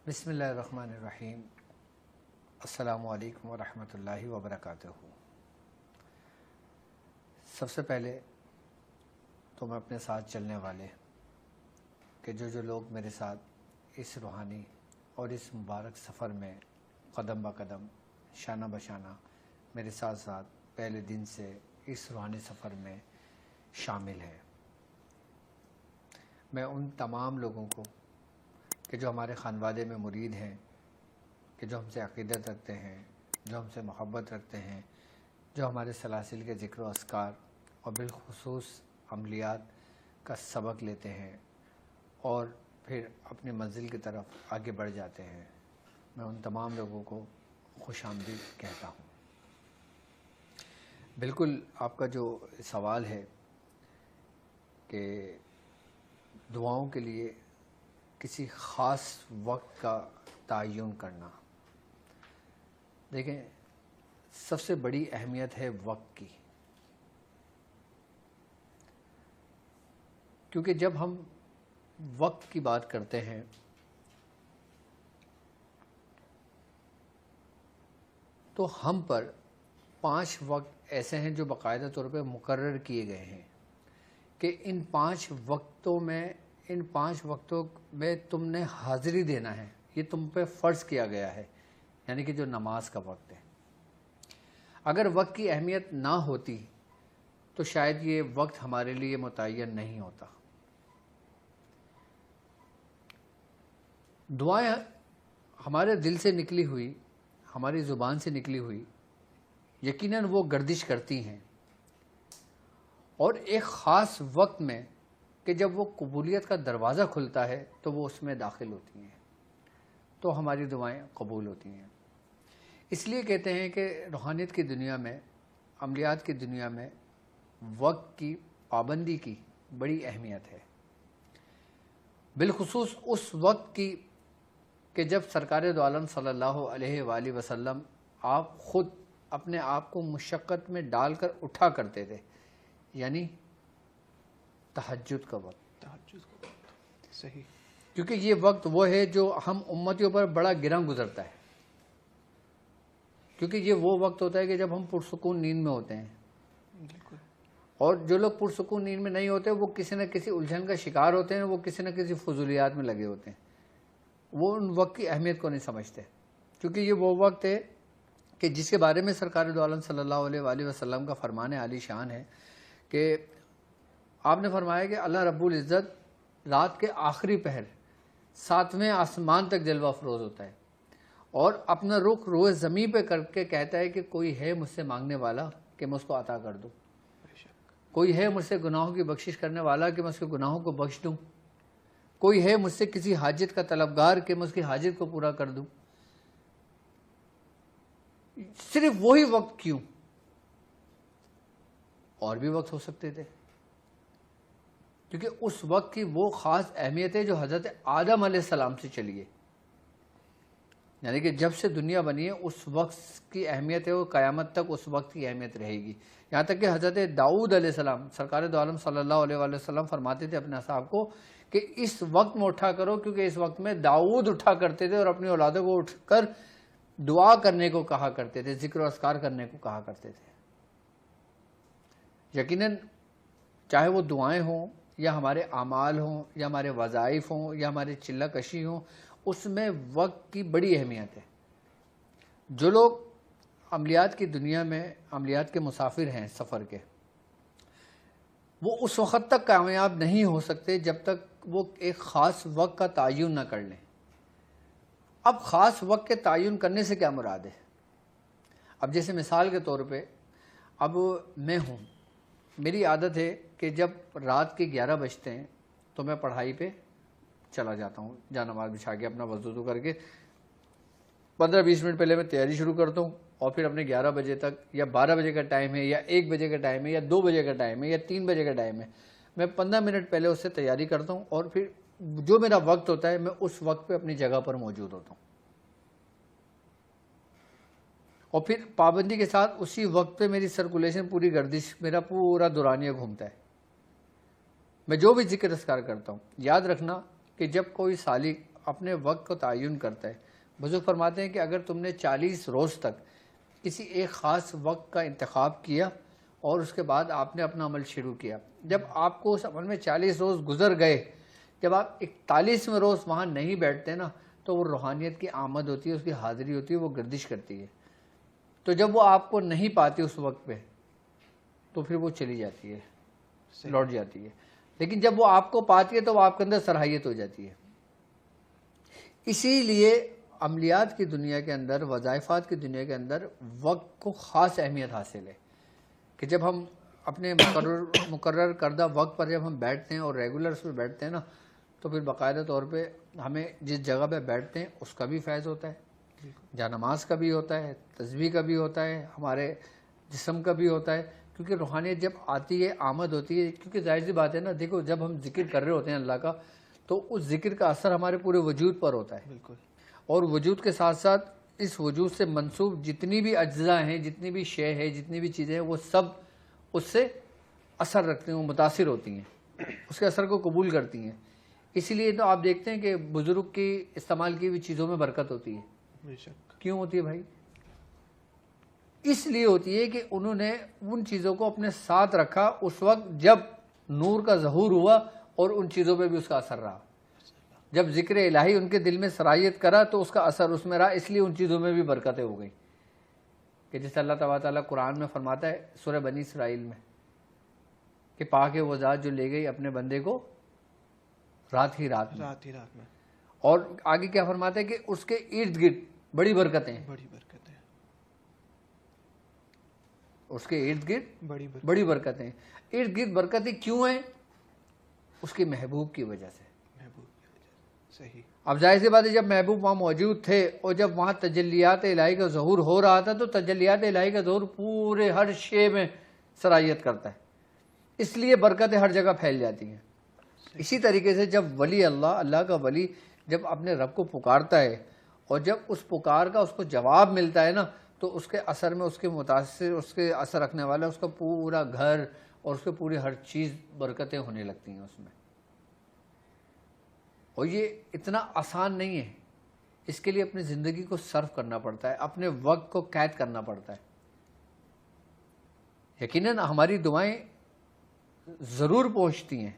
بسم اللہ الرحمن الرحیم۔ السلام علیکم ورحمۃ اللہ وبرکاتہ۔ سب سے پہلے تو میں اپنے ساتھ چلنے والے کہ جو لوگ میرے ساتھ اس روحانی اور اس مبارک سفر میں قدم با قدم شانہ بشانہ میرے ساتھ ساتھ پہلے دن سے اس روحانی سفر میں شامل ہے، میں ان تمام لوگوں کو کہ جو ہمارے خانوادے میں مرید ہیں، کہ جو ہم سے عقیدت رکھتے ہیں، جو ہم سے محبت رکھتے ہیں، جو ہمارے سلاسل کے ذکر و اذکار اور بالخصوص عملیات کا سبق لیتے ہیں اور پھر اپنی منزل کی طرف آگے بڑھ جاتے ہیں، میں ان تمام لوگوں کو خوش آمدید کہتا ہوں۔ بالکل آپ کا جو سوال ہے کہ دعاؤں کے لیے کسی خاص وقت کا تعین کرنا، دیکھیں سب سے بڑی اہمیت ہے وقت کی، کیونکہ جب ہم وقت کی بات کرتے ہیں تو ہم پر 5 وقت ایسے ہیں جو باقاعدہ طور پہ مقرر کیے گئے ہیں کہ ان 5 وقتوں میں تم نے حاضری دینا ہے، یہ تم پہ فرض کیا گیا ہے، یعنی کہ جو نماز کا وقت ہے۔ اگر وقت کی اہمیت نہ ہوتی تو شاید یہ وقت ہمارے لیے متعین نہیں ہوتا۔ دعائیں ہمارے دل سے نکلی ہوئی، ہماری زبان سے نکلی ہوئی، یقیناً وہ گردش کرتی ہیں اور ایک خاص وقت میں کہ جب وہ قبولیت کا دروازہ کھلتا ہے تو وہ اس میں داخل ہوتی ہیں، تو ہماری دعائیں قبول ہوتی ہیں۔ اس لیے کہتے ہیں کہ روحانیت کی دنیا میں، عملیات کی دنیا میں وقت کی پابندی کی بڑی اہمیت ہے، بالخصوص اس وقت کی کہ جب سرکار دو عالم صلی اللہ علیہ وآلہ وسلم آپ خود اپنے آپ کو مشقت میں ڈال کر اٹھا کرتے تھے، یعنی تہجد کا وقت۔ صحیح، کیونکہ یہ وقت وہ ہے جو ہم امتیوں پر بڑا گراں گزرتا ہے، کیونکہ یہ وہ وقت ہوتا ہے کہ جب ہم پرسکون نیند میں ہوتے ہیں، بالکل۔ اور جو لوگ پرسکون نیند میں نہیں ہوتے وہ کسی نہ کسی الجھن کا شکار ہوتے ہیں، وہ کسی نہ کسی فضولیات میں لگے ہوتے ہیں، وہ ان وقت کی اہمیت کو نہیں سمجھتے، کیونکہ یہ وہ وقت ہے کہ جس کے بارے میں سرکار دو عالم صلی اللہ علیہ وآلہ وسلم کا فرمان عالی شان ہے کہ آپ نے فرمایا کہ اللہ رب العزت رات کے آخری پہر 7ویں آسمان تک جلوہ افروز ہوتا ہے اور اپنا رخ روئے زمین پہ کر کے کہتا ہے کہ کوئی ہے مجھ سے مانگنے والا کہ میں اس کو عطا کر دوں، کوئی ہے مجھ سے گناہوں کی بخشش کرنے والا کہ میں اس کے گناہوں کو بخش دوں، کوئی ہے مجھ سے کسی حاجت کا طلبگار کہ میں اس کی حاجت کو پورا کر دوں۔ صرف وہی وقت کیوں؟ اور بھی وقت ہو سکتے تھے، کیونکہ اس وقت کی وہ خاص اہمیت ہے جو حضرت آدم علیہ السلام سے چلی ہے، یعنی کہ جب سے دنیا بنی ہے اس وقت کی اہمیت ہے، وہ قیامت تک اس وقت کی اہمیت رہے گی۔ یہاں تک کہ حضرت داؤد علیہ السلام، سرکار دو عالم صلی اللہ علیہ وآلہ وسلم فرماتے تھے اپنے اصحاب کو کہ اس وقت میں اٹھا کرو، کیونکہ اس وقت میں داؤد اٹھا کرتے تھے اور اپنی اولادوں کو اٹھ کر دعا کرنے کو کہا کرتے تھے، ذکر و اذکار کرنے کو کہا کرتے تھے۔ یقیناً چاہے وہ دعائیں ہوں یا ہمارے اعمال ہوں یا ہمارے وظائف ہوں یا ہماری چلہ کشی ہوں، اس میں وقت کی بڑی اہمیت ہے۔ جو لوگ عملیات کی دنیا میں عملیات کے مسافر ہیں سفر کے، وہ اس وقت تک کامیاب نہیں ہو سکتے جب تک وہ ایک خاص وقت کا تعین نہ کر لیں۔ اب خاص وقت کے تعین کرنے سے کیا مراد ہے؟ اب جیسے مثال کے طور پہ اب میں ہوں، میری عادت ہے کہ جب رات کے 11 بجتے ہیں تو میں پڑھائی پہ چلا جاتا ہوں، جانماز بچھا کے اپنا وضو کر کے 15-20 منٹ پہلے میں تیاری شروع کرتا ہوں اور پھر اپنے 11 بجے تک یا 12 بجے کا ٹائم ہے یا 1 بجے کا ٹائم ہے یا 2 بجے کا ٹائم ہے یا 3 بجے کا ٹائم ہے، میں 15 منٹ پہلے اس سے تیاری کرتا ہوں اور پھر جو میرا وقت ہوتا ہے میں اس وقت پہ اپنی جگہ پر موجود ہوتا ہوں اور پھر پابندی کے ساتھ اسی وقت پہ میری سرکولیشن پوری گردش، میرا پورا دورانیہ گھومتا ہے۔ میں جو بھی ذکر اذکار کرتا ہوں، یاد رکھنا کہ جب کوئی سالک اپنے وقت کو تعین کرتا ہے. بزرگ فرماتے ہیں کہ اگر تم نے 40 روز تک کسی ایک خاص وقت کا انتخاب کیا اور اس کے بعد آپ نے اپنا عمل شروع کیا، جب آپ کو اس عمل میں 40 روز گزر گئے، جب آپ 41ویں روز وہاں نہیں بیٹھتے نا، تو وہ روحانیت کی آمد ہوتی ہے، اس کی حاضری ہوتی ہے، وہ گردش کرتی ہے. تو جب وہ آپ کو نہیں پاتی اس وقت پہ تو پھر وہ چلی جاتی ہے، لوٹ جاتی ہے. لیکن جب وہ آپ کو پاتی ہے تو وہ آپ کے اندر صلاحیت ہو جاتی ہے. اسی لیے عملیات کی دنیا کے اندر، وظائفات کی دنیا کے اندر وقت کو خاص اہمیت حاصل ہے کہ جب ہم اپنے مقرر کردہ وقت پر جب ہم بیٹھتے ہیں اور ریگولرس پہ بیٹھتے ہیں نا، تو پھر باقاعدہ طور پہ ہمیں جس جگہ پہ بیٹھتے ہیں اس کا بھی فیض ہوتا ہے، جا نماز کا بھی ہوتا ہے، تسبیح کا بھی ہوتا ہے، ہمارے جسم کا بھی ہوتا ہے. کیونکہ روحانیت جب آتی ہے، آمد ہوتی ہے، کیونکہ ظاہر سی بات ہے نا، دیکھو جب ہم ذکر کر رہے ہوتے ہیں اللہ کا تو اس ذکر کا اثر ہمارے پورے وجود پر ہوتا ہے. بالکل. اور وجود کے ساتھ ساتھ اس وجود سے منسوب جتنی بھی اجزاء ہیں، جتنی بھی شے ہے، جتنی بھی چیزیں ہیں، وہ سب اس سے اثر رکھتے ہیں، وہ متاثر ہوتی ہیں، اس کے اثر کو قبول کرتی ہیں. اسی لیے تو آپ دیکھتے ہیں کہ بزرگ کی استعمال کی ہوئی چیزوں میں برکت ہوتی ہے. بے شک. کیوں ہوتی ہے بھائی؟ اس لیے ہوتی ہے کہ انہوں نے ان چیزوں کو اپنے ساتھ رکھا اس وقت جب نور کا ظہور ہوا اور ان چیزوں پہ بھی اس کا اثر رہا. جب ذکر الہی ان کے دل میں سرایت کرا تو اس کا اثر اس میں رہا، اس لیے ان چیزوں میں بھی برکتیں ہو گئی. کہ جیسے اللہ تعالیٰ قرآن میں فرماتا ہے سورہ بنی اسرائیل میں کہ پاک ہے وہ ذات جو لے گئی اپنے بندے کو رات ہی رات میں. اور آگے کیا فرماتا ہے کہ اس کے ارد گرد بڑی برکتیں ہیں. اس کے ارد گرد بڑی برکتیں. ارد گرد برکتیں کیوں ہیں؟ اس کے محبوب کی وجہ سے. صحیح. اب ظاہر سی بات ہے جب محبوب وہاں موجود تھے اور جب وہاں تجلیات الہی کا ظہور ہو رہا تھا تو تجلیات الہی کا ظہور پورے ہر شے میں سرایت کرتا ہے، اس لیے برکتیں ہر جگہ پھیل جاتی ہیں. اسی طریقے سے جب ولی اللہ کا ولی جب اپنے رب کو پکارتا ہے اور جب اس پکار کا اس کو جواب ملتا ہے نا، تو اس کے اثر میں اس کے متاثر، اس کے اثر رکھنے والا اس کا پورا گھر اور اس کے پوری ہر چیز برکتیں ہونے لگتی ہیں اس میں. اور یہ اتنا آسان نہیں ہے، اس کے لیے اپنی زندگی کو صرف کرنا پڑتا ہے، اپنے وقت کو قید کرنا پڑتا ہے. یقیناً ہماری دعائیں ضرور پہنچتی ہیں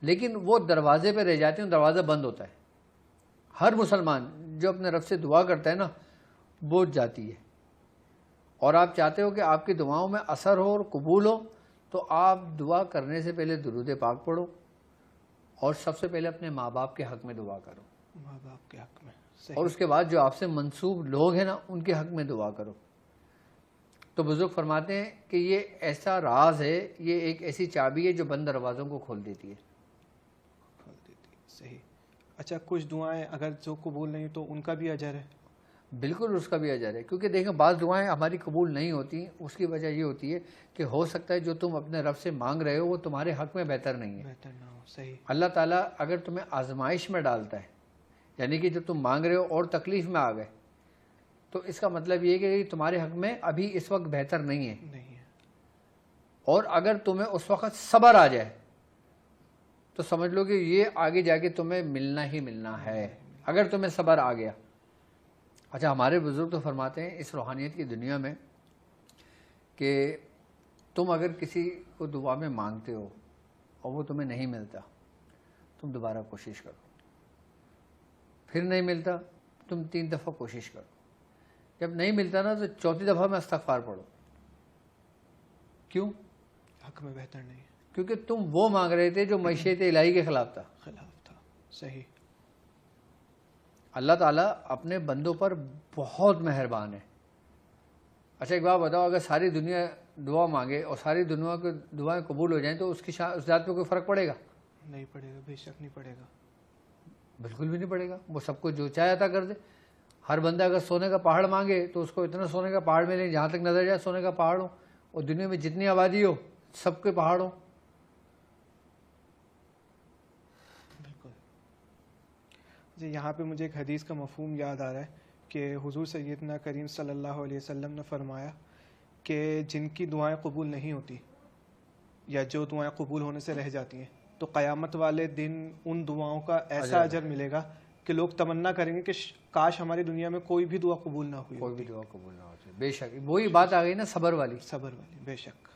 لیکن وہ دروازے پہ رہ جاتی ہیں، دروازہ بند ہوتا ہے. ہر مسلمان جو اپنے رب سے دعا کرتا ہے نا بوجھ جاتی ہے. اور آپ چاہتے ہو کہ آپ کی دعاؤں میں اثر ہو اور قبول ہو تو آپ دعا کرنے سے پہلے درود پاک پڑھو اور سب سے پہلے اپنے ماں باپ کے حق میں دعا کرو. ماں باپ کے حق میں. اور اس کے بعد جو آپ سے منسوب لوگ ہیں نا ان کے حق میں دعا کرو. تو بزرگ فرماتے ہیں کہ یہ ایسا راز ہے، یہ ایک ایسی چابی ہے جو بند دروازوں کو کھول دیتی ہے. صحیح. اچھا، کچھ دعائیں اگر جو قبول نہیں تو ان کا بھی اجر ہے؟ بالکل اس کا بھی اجر ہے، کیونکہ دیکھیں بعض دعائیں ہماری قبول نہیں ہوتی، اس کی وجہ یہ ہوتی ہے کہ ہو سکتا ہے جو تم اپنے رب سے مانگ رہے ہو وہ تمہارے حق میں بہتر نہیں ہے. بہتر نہ ہو. صحیح. اللہ تعالیٰ اگر تمہیں آزمائش میں ڈالتا ہے، یعنی کہ جو تم مانگ رہے ہو اور تکلیف میں آ گئے، تو اس کا مطلب یہ کہ تمہارے حق میں ابھی اس وقت بہتر نہیں ہے. اور اگر تمہیں اس وقت صبر آ جائے تو سمجھ لو کہ یہ آگے جا کے تمہیں ملنا ہی ملنا ہے، اگر تمہیں صبر آ گیا. اچھا، ہمارے بزرگ تو فرماتے ہیں اس روحانیت کی دنیا میں کہ تم اگر کسی کو دعا میں مانگتے ہو اور وہ تمہیں نہیں ملتا، تم دوبارہ کوشش کرو. پھر نہیں ملتا، تم 3 دفعہ کوشش کرو. جب نہیں ملتا نا تو 4تھی دفعہ میں استغفار پڑھو. کیوں؟ حق میں بہتر نہیں. کیونکہ تم وہ مانگ رہے تھے جو مشیت الہی کے خلاف تھا. صحیح. اللہ تعالیٰ اپنے بندوں پر بہت مہربان ہے. اچھا ایک بات بتاؤ، اگر ساری دنیا دعا مانگے اور ساری دنیا کی دعائیں قبول ہو جائیں تو اس ذات پہ کوئی فرق پڑے گا؟ نہیں پڑے گا. بے شک نہیں پڑے گا. بالکل بھی نہیں پڑے گا. وہ سب کو جو چاہے عطا کر دے. ہر بندہ اگر سونے کا پہاڑ مانگے تو اس کو اتنا سونے کا پہاڑ ملے جہاں تک نظر جائے سونے کا پہاڑ ہو، اور دنیا میں جتنی آبادی ہو سب کے پہاڑ ہو. بالکل. جی، یہاں پہ مجھے ایک حدیث کا مفہوم یاد آ رہا ہے کہ حضور سیدنا کریم صلی اللہ علیہ وسلم نے فرمایا کہ جن کی دعائیں قبول نہیں ہوتی یا جو دعائیں قبول ہونے سے رہ جاتی ہیں تو قیامت والے دن ان دعاؤں کا ایسا اجر ملے گا کہ لوگ تمنا کریں گے کہ کاش ہماری دنیا میں کوئی بھی دعا قبول نہ ہوئی کوئی بھی دعا قبول نہ ہوتی. بے شک وہی بات آ گئی نا صبر والی, صبر والی. بے شک.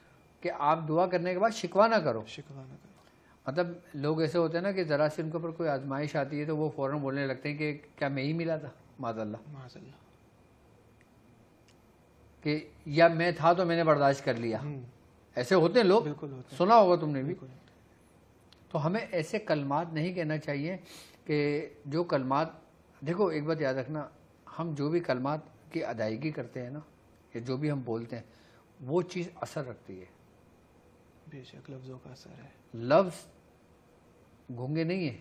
کہ آپ دعا کرنے کے بعد شکوہ نہ کرو. شکوہ نہ کرو. مطلب لوگ ایسے ہوتے ہیں نا کہ ذرا سے ان کے اوپر کوئی آزمائش آتی ہے تو وہ فوراً بولنے لگتے ہیں کہ کیا میں ہی ملا تھا, معاذ اللہ, معاذ اللہ. کہ یا میں تھا تو میں نے برداشت کر لیا. ایسے ہوتے ہیں لوگ, بالکل ہوتے ہیں. سنا ہوگا تم نے بھی. بالکل. تو ہمیں ایسے کلمات نہیں کہنا چاہیے کہ جو کلمات, دیکھو ایک بات یاد رکھنا, ہم جو بھی کلمات کی ادائیگی کرتے ہیں نا, یا جو بھی ہم بولتے ہیں, وہ چیز اثر رکھتی ہے. بے شک لفظوں کا اثر ہے. لفظ گونگے نہیں ہیں,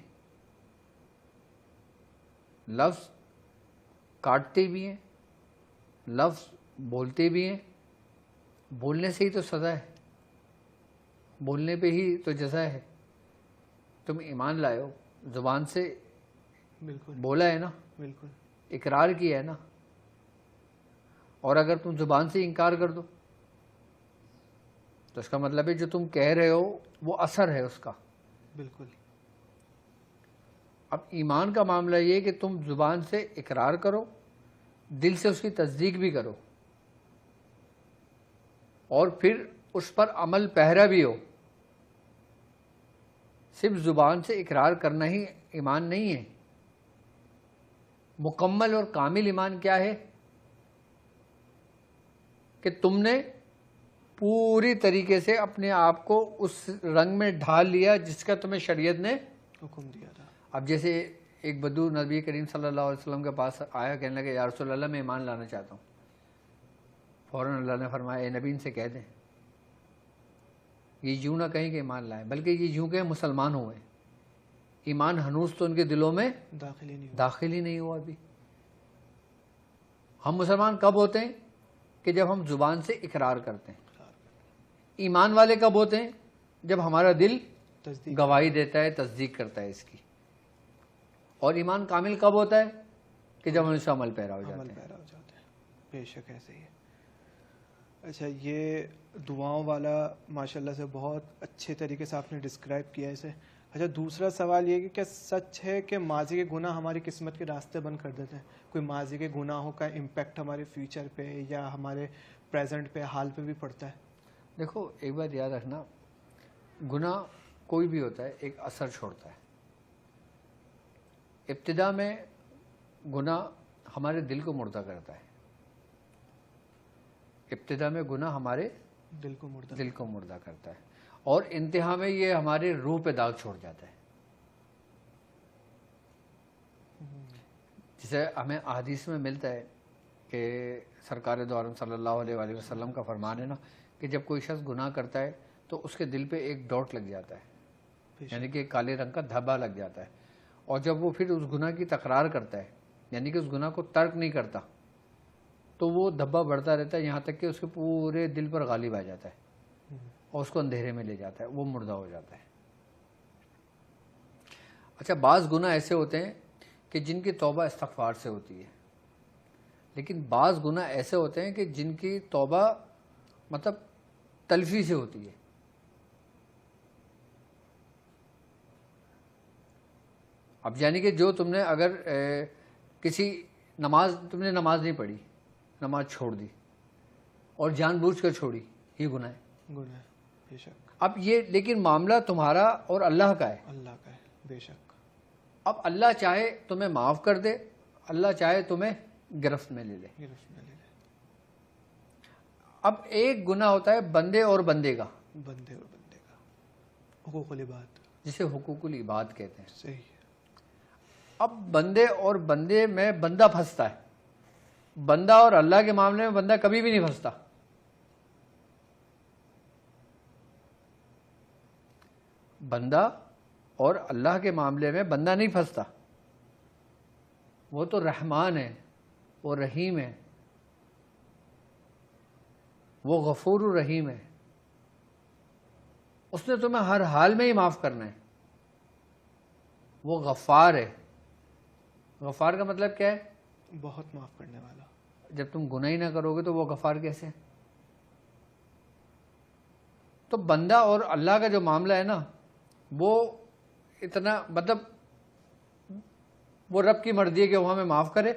لفظ کاٹتے بھی ہیں, لفظ بولتے بھی ہیں. بولنے سے ہی تو سزا ہے, بولنے پہ ہی تو جزا ہے. تم ایمان لائے ہو, زبان سے بالکل بولا ہے نا, بالکل اقرار کیا ہے نا, اور اگر تم زبان سے انکار کر دو تو اس کا مطلب ہے جو تم کہہ رہے ہو وہ اثر ہے اس کا. بالکل. اب ایمان کا معاملہ یہ ہے کہ تم زبان سے اقرار کرو, دل سے اس کی تصدیق بھی کرو, اور پھر اس پر عمل پیرا بھی ہو. صرف زبان سے اقرار کرنا ہی ایمان نہیں ہے. مکمل اور کامل ایمان کیا ہے؟ کہ تم نے پوری طریقے سے اپنے آپ کو اس رنگ میں ڈھال لیا جس کا تمہیں شریعت نے حکم دیا تھا. اب جیسے ایک بدو نبی کریم صلی اللہ علیہ وسلم کے پاس آیا, کہنے لگا یا رسول اللہ میں ایمان لانا چاہتا ہوں. فوراً اللہ نے فرمایا اے نبی ان سے کہہ دیں یہ یوں نہ کہیں کہ ایمان لائیں, بلکہ یہ یوں کہ مسلمان ہوئے. ایمان ہنوز تو ان کے دلوں میں داخل ہی نہیں ہوا ابھی. ہم مسلمان کب ہوتے ہیں؟ کہ جب ہم زبان سے اقرار کرتے ہیں. ایمان والے کب ہوتے ہیں؟ جب ہمارا دل گواہی دیتا ہے, تصدیق کرتا ہے اس کی. اور ایمان کامل کب ہوتا ہے؟ کہ جب ہم اس سے عمل پیرا ہو جاتے ہیں. بے شک ایسے ہی ہے. اچھا, یہ دعاؤں والا ماشاءاللہ سے بہت اچھے طریقے سے آپ نے ڈسکرائب کیا اسے. اچھا, دوسرا سوال یہ کہ کیا سچ ہے کہ ماضی کے گناہ ہماری قسمت کے راستے بند کر دیتے ہیں؟ کوئی ماضی کے گناہوں کا امپیکٹ ہمارے فیوچر پہ یا ہمارے پریزنٹ پہ, حال پہ بھی پڑتا ہے؟ دیکھو ایک بات یاد رکھنا, گناہ کوئی بھی ہوتا ہے ایک اثر چھوڑتا ہے. ابتدا میں گناہ ہمارے دل کو مردہ کرتا ہے. ابتدا میں گناہ ہمارے دل کو مردہ کرتا ہے, اور انتہا میں یہ ہمارے روح پہ داغ چھوڑ جاتا ہے. جسے ہمیں احادیث میں ملتا ہے کہ سرکار دو عالم صلی اللہ علیہ وآلہ وسلم کا فرمان ہے نا کہ جب کوئی شخص گناہ کرتا ہے تو اس کے دل پہ ایک ڈاٹ لگ جاتا ہے, یعنی کہ کالے رنگ کا دھبا لگ جاتا ہے. اور جب وہ پھر اس گناہ کی تکرار کرتا ہے, یعنی کہ اس گناہ کو ترک نہیں کرتا, تو وہ دھبا بڑھتا رہتا ہے یہاں تک کہ اس کے پورے دل پر غالب آ جاتا ہے اور اس کو اندھیرے میں لے جاتا ہے, وہ مردہ ہو جاتا ہے. اچھا, بعض گناہ ایسے ہوتے ہیں کہ جن کی توبہ استغفار سے ہوتی ہے, لیکن بعض گناہ ایسے ہوتے ہیں کہ جن کی توبہ مطلب تلفی سے ہوتی ہے. اب یعنی کہ جو تم نے اگر کسی تم نے نماز نہیں پڑھی, نماز چھوڑ دی اور جان بوجھ کر چھوڑی, یہ گناہ ہے. بے شک. اب یہ لیکن معاملہ تمہارا اور اللہ کا ہے. اللہ کا ہے. بے شک. اب اللہ چاہے تمہیں معاف کر دے, اللہ چاہے تمہیں گرفت میں لے لے. اب ایک گناہ ہوتا ہے بندے اور بندے کا, حقوق العباد, جسے حقوق العباد کہتے ہیں. صحیح. اب بندے اور بندے میں بندہ پھنستا ہے, بندہ اور اللہ کے معاملے میں بندہ کبھی بھی نہیں پھنستا. بندہ اور اللہ کے معاملے میں بندہ نہیں پھنستا. وہ تو رحمان ہے, وہ رحیم ہے, وہ غفور الرحیم ہے. اس نے تمہیں ہر حال میں ہی معاف کرنا ہے. وہ غفار ہے. غفار کا مطلب کیا ہے؟ بہت معاف کرنے والا. جب تم گناہ ہی نہ کرو گے تو وہ غفار کیسے؟ تو بندہ اور اللہ کا جو معاملہ ہے نا, وہ اتنا مطلب وہ رب کی مرضی ہے کہ وہ ہمیں معاف کرے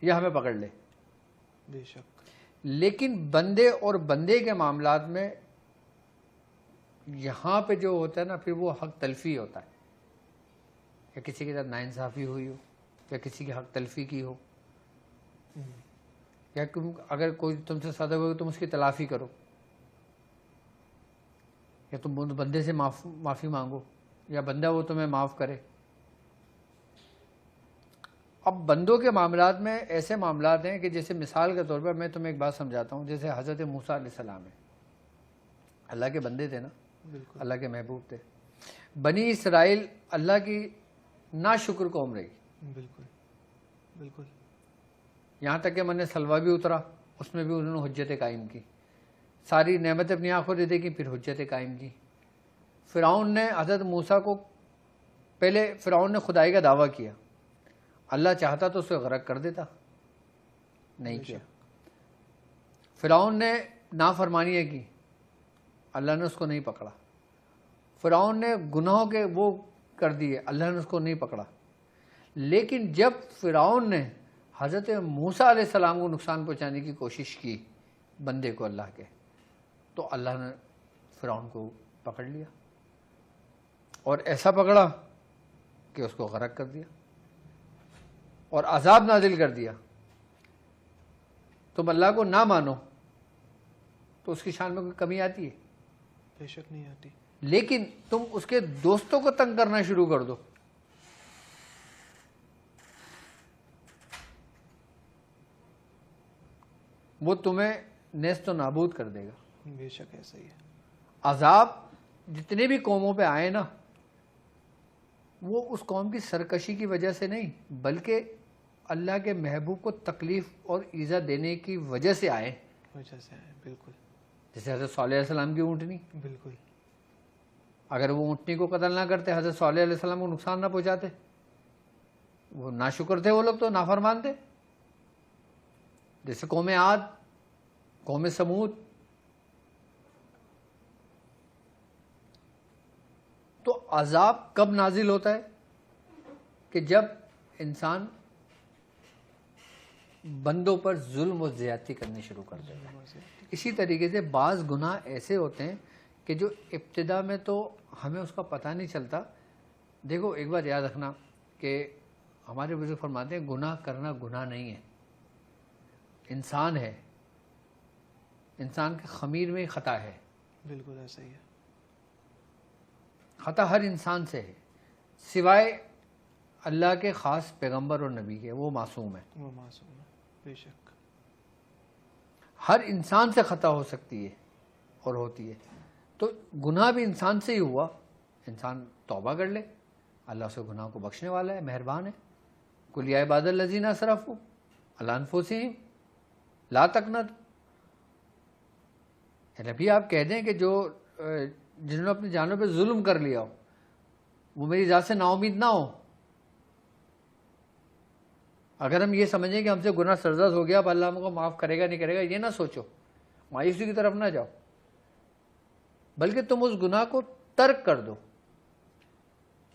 یا ہمیں پکڑ لے. بے شک. لیکن بندے اور بندے کے معاملات میں یہاں پہ جو ہوتا ہے نا پھر وہ حق تلفی ہوتا ہے, یا کسی کے ساتھ ناانصافی ہوئی ہو, یا کسی کی حق تلفی کی ہو, یا اگر کوئی تم سے صادق ہو تم اس کی تلافی کرو, یا تم بندے سے معافی مانگو یا بندہ وہ تمہیں معاف کرے. اب بندوں کے معاملات میں ایسے معاملات ہیں کہ جیسے مثال کے طور پر میں تمہیں ایک بات سمجھاتا ہوں. جیسے حضرت موسیٰ علیہ السلام ہے, اللہ کے بندے تھے نا, اللہ کے محبوب تھے. بنی اسرائیل اللہ کی ناشکر قوم رہی. بالکل بالکل. یہاں تک کہ من سلوہ بھی اترا, اس میں بھی انہوں نے حجت قائم کی. ساری نعمت اپنی آنکھوں سے دیکھی, پھر حجت قائم کی. فرعون نے حضرت موسیٰ کو, پہلے فرعون نے خدائی کا دعویٰ کیا, اللہ چاہتا تو اسے غرق کر دیتا, نہیں کیا. فرعون نے نافرمانیاں کی, اللہ نے اس کو نہیں پکڑا. فرعون نے گناہوں کے وہ کر دیے, اللہ نے اس کو نہیں پکڑا. لیکن جب فرعون نے حضرت موسیٰ علیہ السلام کو نقصان پہنچانے کی کوشش کی, بندے کو اللہ کے, تو اللہ نے فرعون کو پکڑ لیا, اور ایسا پکڑا کہ اس کو غرق کر دیا اور عذاب نازل کر دیا. تم اللہ کو نہ مانو تو اس کی شان میں کوئی کمی آتی ہے؟ بے شک نہیں آتی. لیکن تم اس کے دوستوں کو تنگ کرنا شروع کر دو, وہ تمہیں نیست و نابود کر دے گا. بے شک ایسا ہی ہے. عذاب جتنے بھی قوموں پہ آئے نا, وہ اس قوم کی سرکشی کی وجہ سے نہیں, بلکہ اللہ کے محبوب کو تکلیف اور ایذا دینے کی وجہ سے آئے. بالکل. جیسے حضرت صالح علیہ السلام کی اونٹنی, بالکل. اگر وہ اونٹنی کو قتل نہ کرتے, حضرت صالح علیہ السلام کو نقصان نہ پہنچاتے, وہ ناشکر تھے, وہ لوگ تو نافرمان تھے. جیسے قوم عاد, قوم سمود. تو عذاب کب نازل ہوتا ہے کہ جب انسان بندوں پر ظلم و زیادتی کرنی شروع کر دیتا ہے. اسی طریقے سے بعض گناہ ایسے ہوتے ہیں کہ جو ابتدا میں تو ہمیں اس کا پتہ نہیں چلتا. دیکھو ایک بات یاد رکھنا کہ ہمارے بزرگ فرماتے ہیں گناہ کرنا گناہ نہیں ہے, انسان ہے, انسان کے خمیر میں ہی خطا ہے. بالکل ایسا ہی ہے. خطا ہر انسان سے ہے, سوائے اللہ کے خاص پیغمبر اور نبی کے, وہ معصوم ہے. وہ معصوم ہے. بے شک. ہر انسان سے خطا ہو سکتی ہے اور ہوتی ہے. تو گناہ بھی انسان سے ہی ہوا, انسان توبہ کر لے, اللہ اسے گناہ کو بخشنے والا ہے, مہربان ہے. قل یا عباد الذین اسرفوا علی انفسہم لا تقنطوا. نبی آپ کہہ دیں کہ جو جنہوں نے اپنی جانوں پہ ظلم کر لیا ہو, وہ میری ذات سے نا امید نہ ہو. اگر ہم یہ سمجھیں کہ ہم سے گناہ سرزد ہو گیا, اب اللہ ہم کو معاف کرے گا نہیں کرے گا, یہ نہ سوچو, مایوسی کی طرف نہ جاؤ, بلکہ تم اس گناہ کو ترک کر دو.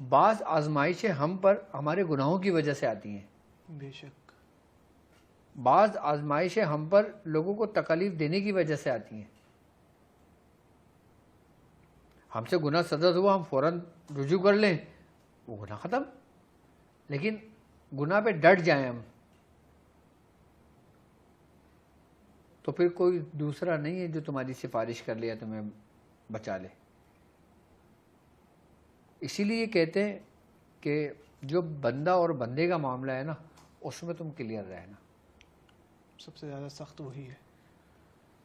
بعض آزمائشیں ہم پر ہمارے گناہوں کی وجہ سے آتی ہیں. بے شک. بعض آزمائشیں ہم پر لوگوں کو تکلیف دینے کی وجہ سے آتی ہیں. ہم سے گناہ سرزد ہوا, ہم فوراً رجوع کر لیں, وہ گناہ ختم. لیکن گناہ پہ ڈٹ جائیں ہم, تو پھر کوئی دوسرا نہیں ہے جو تمہاری سفارش کر لے یا تمہیں بچا لے. اسی لیے یہ کہتے ہیں کہ جو بندہ اور بندے کا معاملہ ہے نا, اس میں تم کلیئر رہنا. سب سے زیادہ سخت وہی ہے,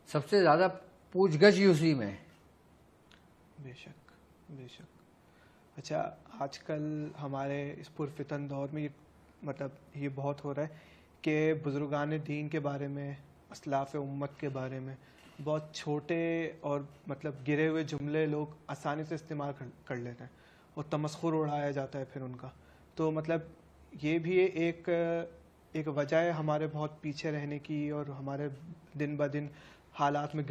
سب سے زیادہ پوچھ گچھ اسی میں ہے. بے شک. بے شک. اچھا, آج کل ہمارے اس پرفتن دور میں یہ بہت ہو رہا ہے کہ بزرگان دین کے بارے میں, اسلاف امت کے بارے میں بہت چھوٹے اور گرے ہوئے جملے لوگ آسانی سے استعمال کر لیتے ہیں, اور تمسخر اڑایا جاتا ہے پھر ان کا. تو یہ بھی ایک وجہ ہے ہمارے بہت پیچھے رہنے کی اور ہمارے دن بدن حالات میں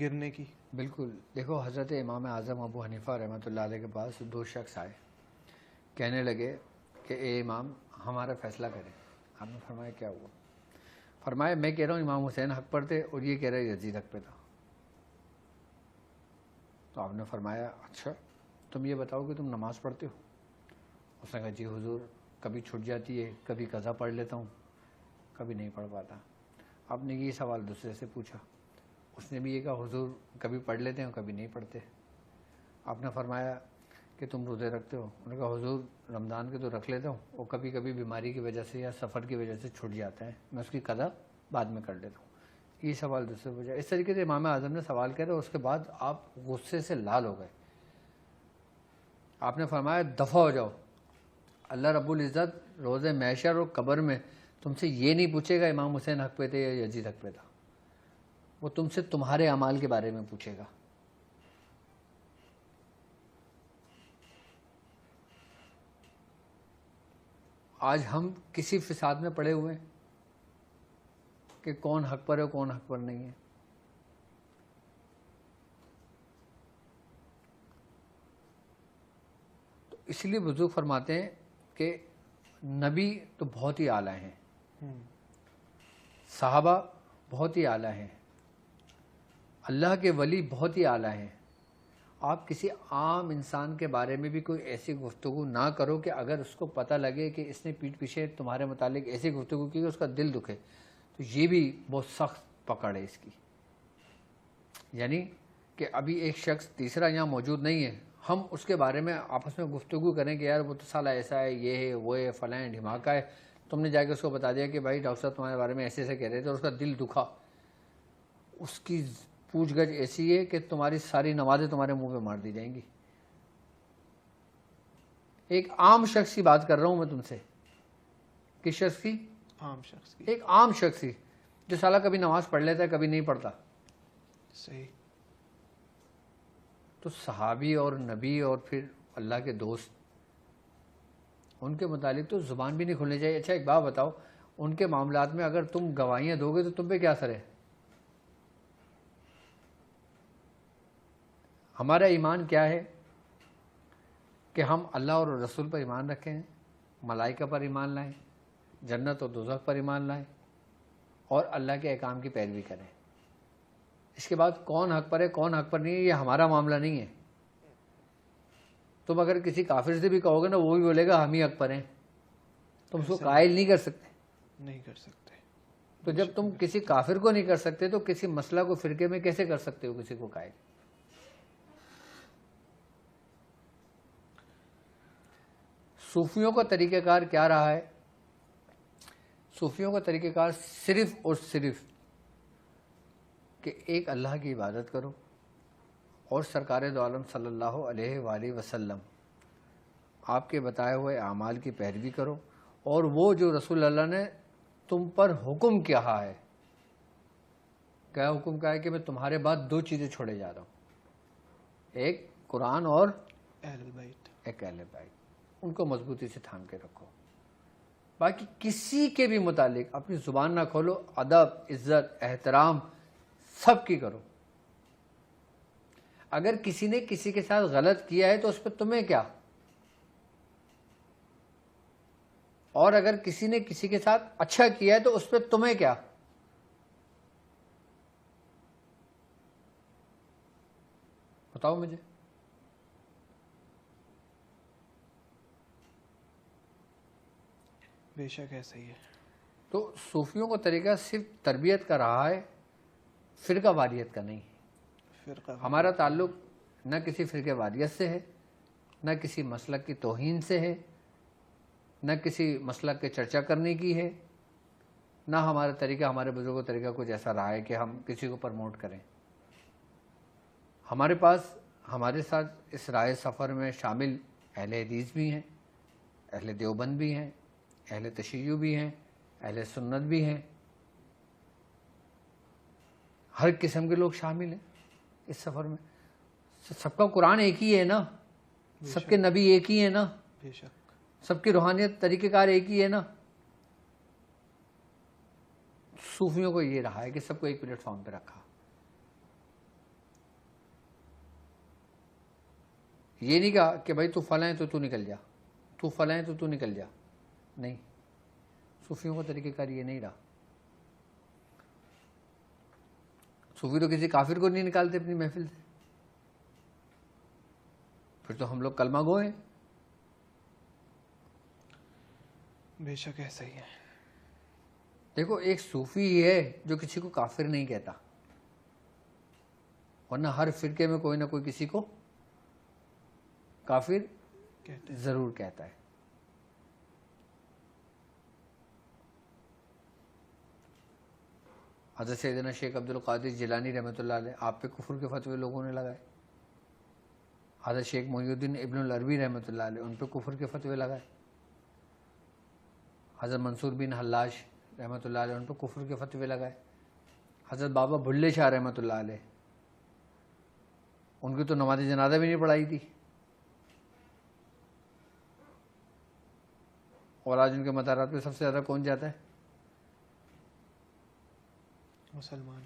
گرنے کی. بالکل. دیکھو حضرت امام اعظم ابو حنیفہ رحمۃ اللہ علیہ کے پاس دو شخص آئے, کہنے لگے کہ اے امام, ہمارا فیصلہ کریں. آپ نے فرمایا کیا ہوا؟ فرمایا میں کہہ رہا ہوں امام حسین حق پر تھے اور یہ کہہ رہے یزید حق پہ تھا. تو آپ نے فرمایا اچھا تم یہ بتاؤ کہ تم نماز پڑھتے ہو؟ اس نے کہا جی حضور کبھی چھٹ جاتی ہے، کبھی قضا پڑھ لیتا ہوں، کبھی نہیں پڑھ پاتا. آپ نے یہ سوال دوسرے سے پوچھا، اس نے بھی یہ کہا حضور کبھی پڑھ لیتے ہیں کبھی نہیں پڑھتے. آپ نے فرمایا کہ تم روزے رکھتے ہو؟ انہوں نے کہا حضور رمضان کے تو رکھ لیتا ہوں اور کبھی کبھی بیماری کی وجہ سے یا سفر کی وجہ سے چھٹ جاتا ہے، میں اس کی قضا بعد میں کر لیتا ہوں. یہ سوال دوسرے پوچھا. اس طریقے سے امام اعظم نے سوال کیا اور اس کے بعد آپ غصے سے لال ہو گئے. آپ نے فرمایا دفع ہو جاؤ، اللہ رب العزت روز محشر اور قبر میں تم سے یہ نہیں پوچھے گا امام حسین حق پہ تھے یا یزید حق پہ تھا، وہ تم سے تمہارے اعمال کے بارے میں پوچھے گا. آج ہم کسی فساد میں پڑے ہوئے ہیں کہ کون حق پر ہے کون حق پر نہیں ہے. تو اس لیے بزرگ فرماتے ہیں کہ نبی تو بہت ہی اعلیٰ ہیں، صحابہ بہت ہی اعلیٰ ہیں، اللہ کے ولی بہت ہی اعلیٰ ہیں. آپ کسی عام انسان کے بارے میں بھی کوئی ایسی گفتگو نہ کرو کہ اگر اس کو پتہ لگے کہ اس نے پیٹھ پیچھے تمہارے متعلق ایسی گفتگو کی کہ اس کا دل دکھے، تو یہ بھی بہت سخت پکڑ ہے اس کی. یعنی کہ ابھی ایک شخص تیسرا یہاں موجود نہیں ہے، ہم اس کے بارے میں آپس میں گفتگو کریں کہ یار وہ تو سالہ ایسا ہے، یہ ہے وہ ہے فلاں ہے ڈھماکہ ہے. تم نے جا کے اس کو بتا دیا کہ بھائی ڈاکٹر صاحب تمہارے بارے میں ایسے ایسے کہہ رہے تھے اور اس کا دل دکھا. اس کی پوچھ گچھ ایسی ہے کہ تمہاری ساری نمازیں تمہارے منہ پہ مار دی جائیں گی. ایک عام شخص کی بات کر رہا ہوں میں تم سے. کس شخص کی؟ عام شخص کی. ایک عام شخص کی جو سالہ کبھی نماز پڑھ لیتا ہے کبھی نہیں پڑھتا. صحیح. تو صحابی اور نبی اور پھر اللہ کے دوست، ان کے متعلق تو زبان بھی نہیں کھلنی چاہیے. اچھا ایک بات بتاؤ، ان کے معاملات میں اگر تم گواہیاں دو گے تو تم پہ کیا اثر ہے؟ ہمارا ایمان کیا ہے کہ ہم اللہ اور رسول پر ایمان رکھیں ہیں، ملائکہ پر ایمان لائیں، جنت اور دوزخ پر ایمان لائیں اور اللہ کے احکام کی پیروی کریں. اس کے بعد کون حق پر ہے کون حق پر نہیں ہے یہ ہمارا معاملہ نہیں ہے. تم اگر کسی کافر سے بھی کہو گے نا وہ بھی بولے گا ہم ہی حق پر ہیں، تم اس کو قائل نہیں کر سکتے. نہیں کر سکتے. تو جب تم کسی کافر کو نہیں کر سکتے تو کسی مسئلہ کو فرقے میں کیسے کر سکتے ہو کسی کو قائل؟ صوفیوں کا طریقہ کار کیا رہا ہے؟ صوفیوں کا طریقہ کار صرف اور صرف کہ ایک اللہ کی عبادت کرو اور سرکار دو عالم صلی اللہ علیہ وآلہ وسلم آپ کے بتائے ہوئے اعمال کی پیروی کرو، اور وہ جو رسول اللہ نے تم پر حکم کیا ہے. کیا حکم کیا ہے؟ کہ میں تمہارے بعد دو چیزیں چھوڑے جا رہا ہوں، ایک قرآن اور اہل البیت. ایک اہل بیت. ان کو مضبوطی سے تھام کے رکھو. باقی کسی کے بھی متعلق اپنی زبان نہ کھولو، ادب عزت احترام سب کی کرو. اگر کسی نے کسی کے ساتھ غلط کیا ہے تو اس پہ تمہیں کیا، اور اگر کسی نے کسی کے ساتھ اچھا کیا ہے تو اس پہ تمہیں کیا. بتاؤ مجھے. بے شک ایسا ہی ہے. تو صوفیوں کا طریقہ صرف تربیت کا رہا ہے، فرقہ واریت کا نہیں. فرقہ ہمارا تعلق نہ کسی فرقہ واریت سے ہے، نہ کسی مسلک کی توہین سے ہے، نہ کسی مسلک کے چرچا کرنے کی ہے، نہ ہمارا طریقہ ہمارے بزرگوں کا طریقہ کچھ ایسا رہا ہے کہ ہم کسی کو پرموٹ کریں. ہمارے پاس ہمارے ساتھ اس راہ سفر میں شامل اہل حدیث بھی ہیں، اہل دیوبند بھی ہیں، اہل تشیع بھی ہیں، اہل سنت بھی ہیں. ہر قسم کے لوگ شامل ہیں اس سفر میں. سب کا قرآن ایک ہی ہے نا، سب کے نبی ایک ہی ہیں نا، بے شک. سب کی روحانیت طریقہ کار ایک ہی ہے نا. صوفیوں کو یہ رہا ہے کہ سب کو ایک پلیٹ فارم پہ رکھا. یہ نہیں کہا کہ بھائی تو فلاں ہے تو تو نکل جا، تو فلاں ہے تو تو نکل جا. نہیں، صوفیوں کا طریقہ کار یہ نہیں رہا. صوفی تو کسی کافر کو نہیں نکالتے اپنی محفل سے. پھر تو ہم لوگ کلمہ گو ہیں. بے شک ایسا ہی ہے. دیکھو ایک صوفی ہی ہے جو کسی کو کافر نہیں کہتا، ورنہ ہر فرقے میں کوئی نہ کوئی کسی کو کافر ضرور کہتا ہے. حضرت سیدنا شیخ عبد القادر جیلانی رحمۃ اللہ علیہ، آپ پہ کفر کے فتوے لوگوں نے لگائے. حضرت شیخ محی الدین ابن العربی رحمۃ اللہ علیہ، ان پہ کفر کے فتوے لگائے. حضرت منصور بن حلاج رحمۃ اللہ علیہ، ان پہ کفر کے فتوے لگائے. حضرت بابا بھلے شاہ رحمۃ اللہ علیہ، ان کی تو نماز جنازہ بھی نہیں پڑھائی تھی، اور آج ان کے مزارات پہ سب سے زیادہ کون جاتا ہے؟ مسلمان.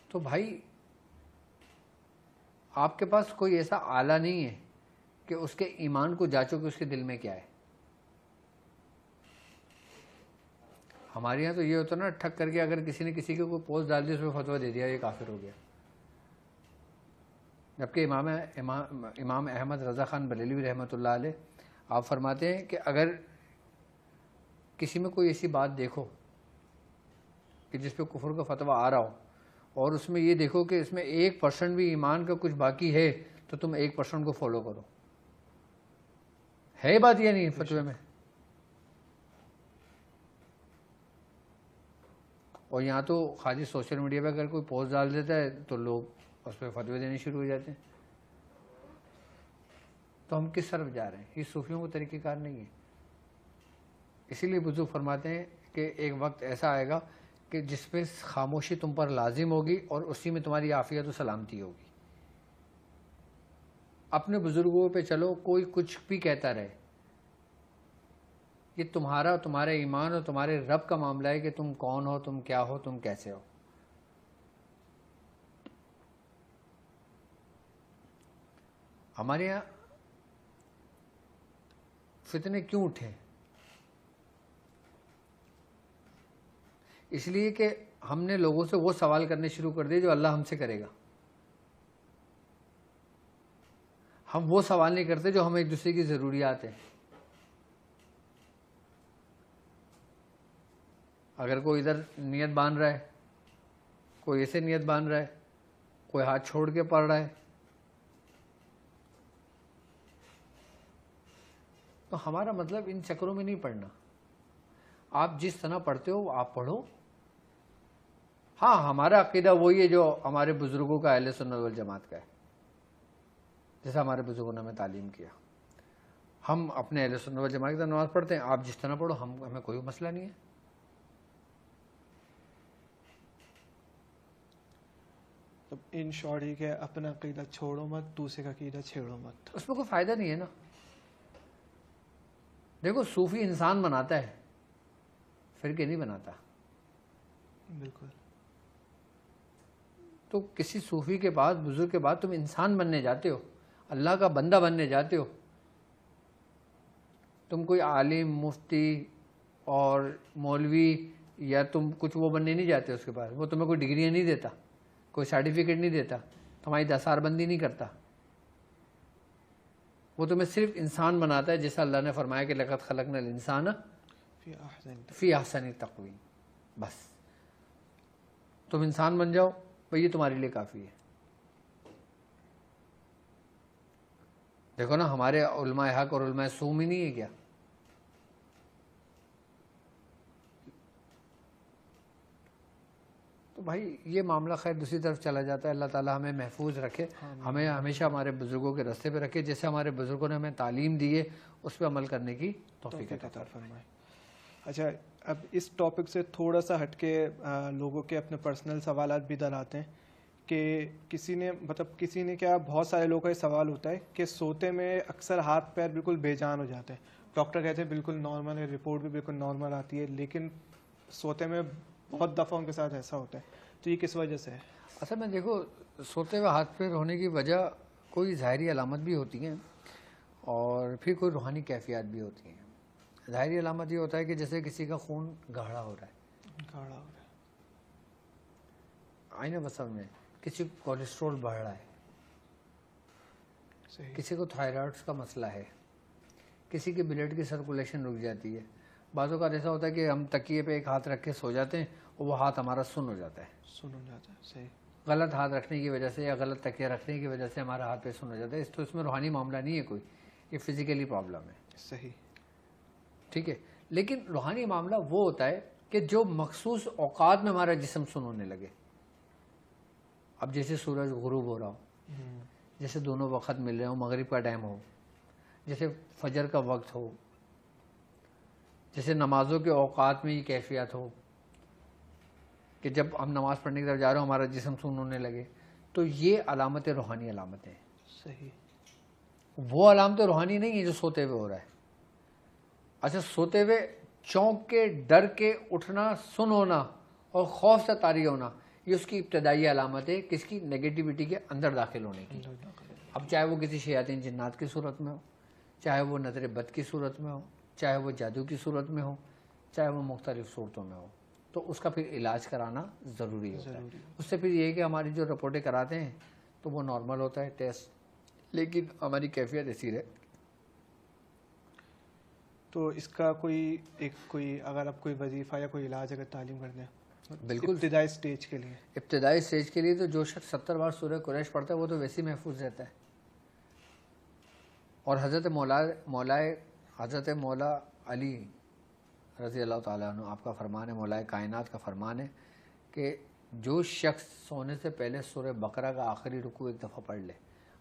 تو بھائی آپ کے پاس کوئی ایسا آلہ نہیں ہے کہ اس کے ایمان کو جانچو کہ اس کے دل میں کیا ہے. ہمارے یہاں تو یہ ہوتا نا، ٹھک کر کے اگر کسی نے کسی کے کوئی پوسٹ ڈال دی، اس میں فتویٰ دے دیا یہ کافر ہو گیا. جبکہ امام احمد رضا خان بریلوی رحمۃ اللہ علیہ آپ فرماتے ہیں کہ اگر کسی میں کوئی ایسی بات دیکھو کہ جس پہ کفر کا فتویٰ آ رہا ہو، اور اس میں یہ دیکھو کہ اس میں 1% بھی ایمان کا کچھ باقی ہے، تو تم 1% کو فالو کرو. ہے بات یہ نہیں فتوے میں. اور یہاں تو خالی سوشل میڈیا پہ اگر کوئی پوسٹ ڈال دیتا ہے تو لوگ اس پہ فتوے دینے شروع ہو جاتے ہیں. تو ہم کس طرف جا رہے ہیں؟ یہ صوفیوں کا طریقہ کار نہیں ہے. اسی لیے بزرگ فرماتے ہیں کہ ایک وقت ایسا آئے گا کہ جس پہ خاموشی تم پر لازم ہوگی اور اسی میں تمہاری عافیت و سلامتی ہوگی. اپنے بزرگوں پہ چلو، کوئی کچھ بھی کہتا رہے، یہ تمہارا، تمہارے ایمان اور تمہارے رب کا معاملہ ہے کہ تم کون ہو، تم کیا ہو، تم کیسے ہو. ہمارے یہاں فتنے کیوں اٹھے؟ اس لیے کہ ہم نے لوگوں سے وہ سوال کرنے شروع کر دیے جو اللہ ہم سے کرے گا. ہم وہ سوال نہیں کرتے جو ہمیں ایک دوسرے کی ضروریات ہیں. اگر کوئی ادھر نیت باندھ رہا ہے، کوئی ایسے نیت باندھ رہا ہے، کوئی ہاتھ چھوڑ کے پڑھ رہا ہے، تو ہمارا مطلب ان چکروں میں نہیں پڑھنا. آپ جس طرح پڑھتے ہو آپ پڑھو. ہاں ہمارا عقیدہ وہی ہے جو ہمارے بزرگوں کا اہل سنت والجماعت کا ہے، جیسا ہمارے بزرگوں نے ہمیں تعلیم کیا. ہم اپنے اہل سنت والجماعت کی نماز پڑھتے ہیں، آپ جس طرح پڑھو، ہمیں کوئی مسئلہ نہیں ہے. ان شارٹ ہی کہ اپنا عقیدہ چھوڑو مت، دوسرے کا عقیدہ چھیڑو مت. اس میں کوئی فائدہ نہیں ہے نا. دیکھو صوفی انسان بناتا ہے، فرقے نہیں بناتا. بالکل. تو کسی صوفی کے بعد، بزرگ کے بعد تم انسان بننے جاتے ہو، اللہ کا بندہ بننے جاتے ہو. تم کوئی عالم، مفتی اور مولوی یا تم کچھ وہ بننے نہیں جاتے اس کے پاس. وہ تمہیں کوئی ڈگریاں نہیں دیتا، کوئی سرٹیفکیٹ نہیں دیتا، تمہاری دستار بندی نہیں کرتا. وہ تمہیں صرف انسان بناتا ہے، جیسا اللہ نے فرمایا کہ لقد خلقنا الانسان فی احسن تقویم. بس تم انسان بن جاؤ، بھئی یہ تمہارے لیے کافی ہے. دیکھو نا ہمارے علماء حق اور علماء سو میں نہیں ہے کیا؟ تو بھائی یہ معاملہ خیر دوسری طرف چلا جاتا ہے. اللہ تعالیٰ ہمیں محفوظ رکھے، ہمیں ہمیشہ ہمارے بزرگوں کے راستے پہ رکھے. جیسے ہمارے بزرگوں نے ہمیں تعلیم دی ہے اس پہ عمل کرنے کی توفیق عطا فرمائے. اچھا، اب اس ٹاپک سے تھوڑا سا ہٹ کے لوگوں کے اپنے پرسنل سوالات بھی دراتے ہیں کہ کسی نے کیا، بہت سارے لوگوں کا یہ سوال ہوتا ہے کہ سوتے میں اکثر ہاتھ پیر بالکل بے جان ہو جاتے ہیں. ڈاکٹر کہتے ہیں بالکل نارمل ہے، رپورٹ بھی بالکل نارمل آتی ہے، لیکن سوتے میں بہت دفعہ ان کے ساتھ ایسا ہوتا ہے. تو یہ کس وجہ سے ہے؟ اصل میں دیکھو سوتے ہوئے ہاتھ پیر ہونے کی وجہ کوئی ظاہری علامت بھی ہوتی ہیں اور پھر کوئی روحانی کیفیات بھی ہوتی ہیں. ظاہری علامت یہ ہوتا ہے کہ جیسے کسی کا خون گاڑھا ہو رہا ہے, گاڑھا ہو رہا ہے. آئینہ بسر میں کسی کو کولیسٹرول بڑھ رہا ہے, صحیح. کسی کو تھائرائڈ کا مسئلہ ہے, کسی کی بلڈ کی سرکولیشن رک جاتی ہے. بعض اوقات ایسا ہوتا ہے کہ ہم تکیے پہ ایک ہاتھ رکھ کے سو جاتے ہیں اور وہ ہاتھ ہمارا سن ہو جاتا ہے. سن ہو جاتا ہے. صحیح. غلط ہاتھ رکھنے کی وجہ سے یا غلط تکیہ رکھنے کی وجہ سے ہمارا ہاتھ پہ سن ہو جاتا ہے. تو اس میں روحانی معاملہ نہیں ہے کوئی, یہ فزیکلی پرابلم ہے. صحیح. ٹھیک ہے. لیکن روحانی معاملہ وہ ہوتا ہے کہ جو مخصوص اوقات میں ہمارا جسم سن ہونے لگے. اب جیسے سورج غروب ہو رہا ہو, جیسے دونوں وقت مل رہے ہوں, مغرب کا ٹائم ہو, جیسے فجر کا وقت ہو, جیسے نمازوں کے اوقات میں یہ کیفیت ہو کہ جب ہم نماز پڑھنے کی طرف جا رہے ہوں ہمارا جسم سن ہونے لگے, تو یہ علامتیں روحانی علامتیں ہیں. صحیح. وہ علامتیں روحانی نہیں ہیں جو سوتے ہوئے ہو رہا ہے. اچھا, سوتے ہوئے چونک کے, ڈر کے اٹھنا, سن ہونا اور خوف سے طاری ہونا, یہ اس کی ابتدائی علامت ہے کس کی؟ نیگیٹیوٹی کے اندر داخل ہونے کی. اب چاہے وہ کسی شیاطین جنات کی صورت میں ہو, چاہے وہ نظر بد کی صورت میں ہو, چاہے وہ جادو کی صورت میں ہو, چاہے وہ مختلف صورتوں میں ہو, تو اس کا پھر علاج کرانا ضروری ہوتا ہے. اس سے پھر یہ ہے کہ ہماری جو رپورٹیں کراتے ہیں تو وہ نارمل ہوتا ہے ٹیسٹ, لیکن ہماری کیفیت ایسی رہے. تو اس کا کوئی اگر آپ کوئی وظیفہ یا کوئی علاج اگر تعلیم کرتے ہیں بالکل ابتدائی سٹیج کے لیے, ابتدائی سٹیج کے لیے تو جو شخص 70 بار سورہ قریش پڑھتا ہے وہ تو ویسے ہی محفوظ رہتا ہے. اور حضرت مولا علی رضی اللہ تعالیٰ عنہ, آپ کا فرمان ہے, مولا کائنات کا فرمان ہے کہ جو شخص سونے سے پہلے سورہ بقرہ کا آخری رکوع ایک دفعہ پڑھ لے,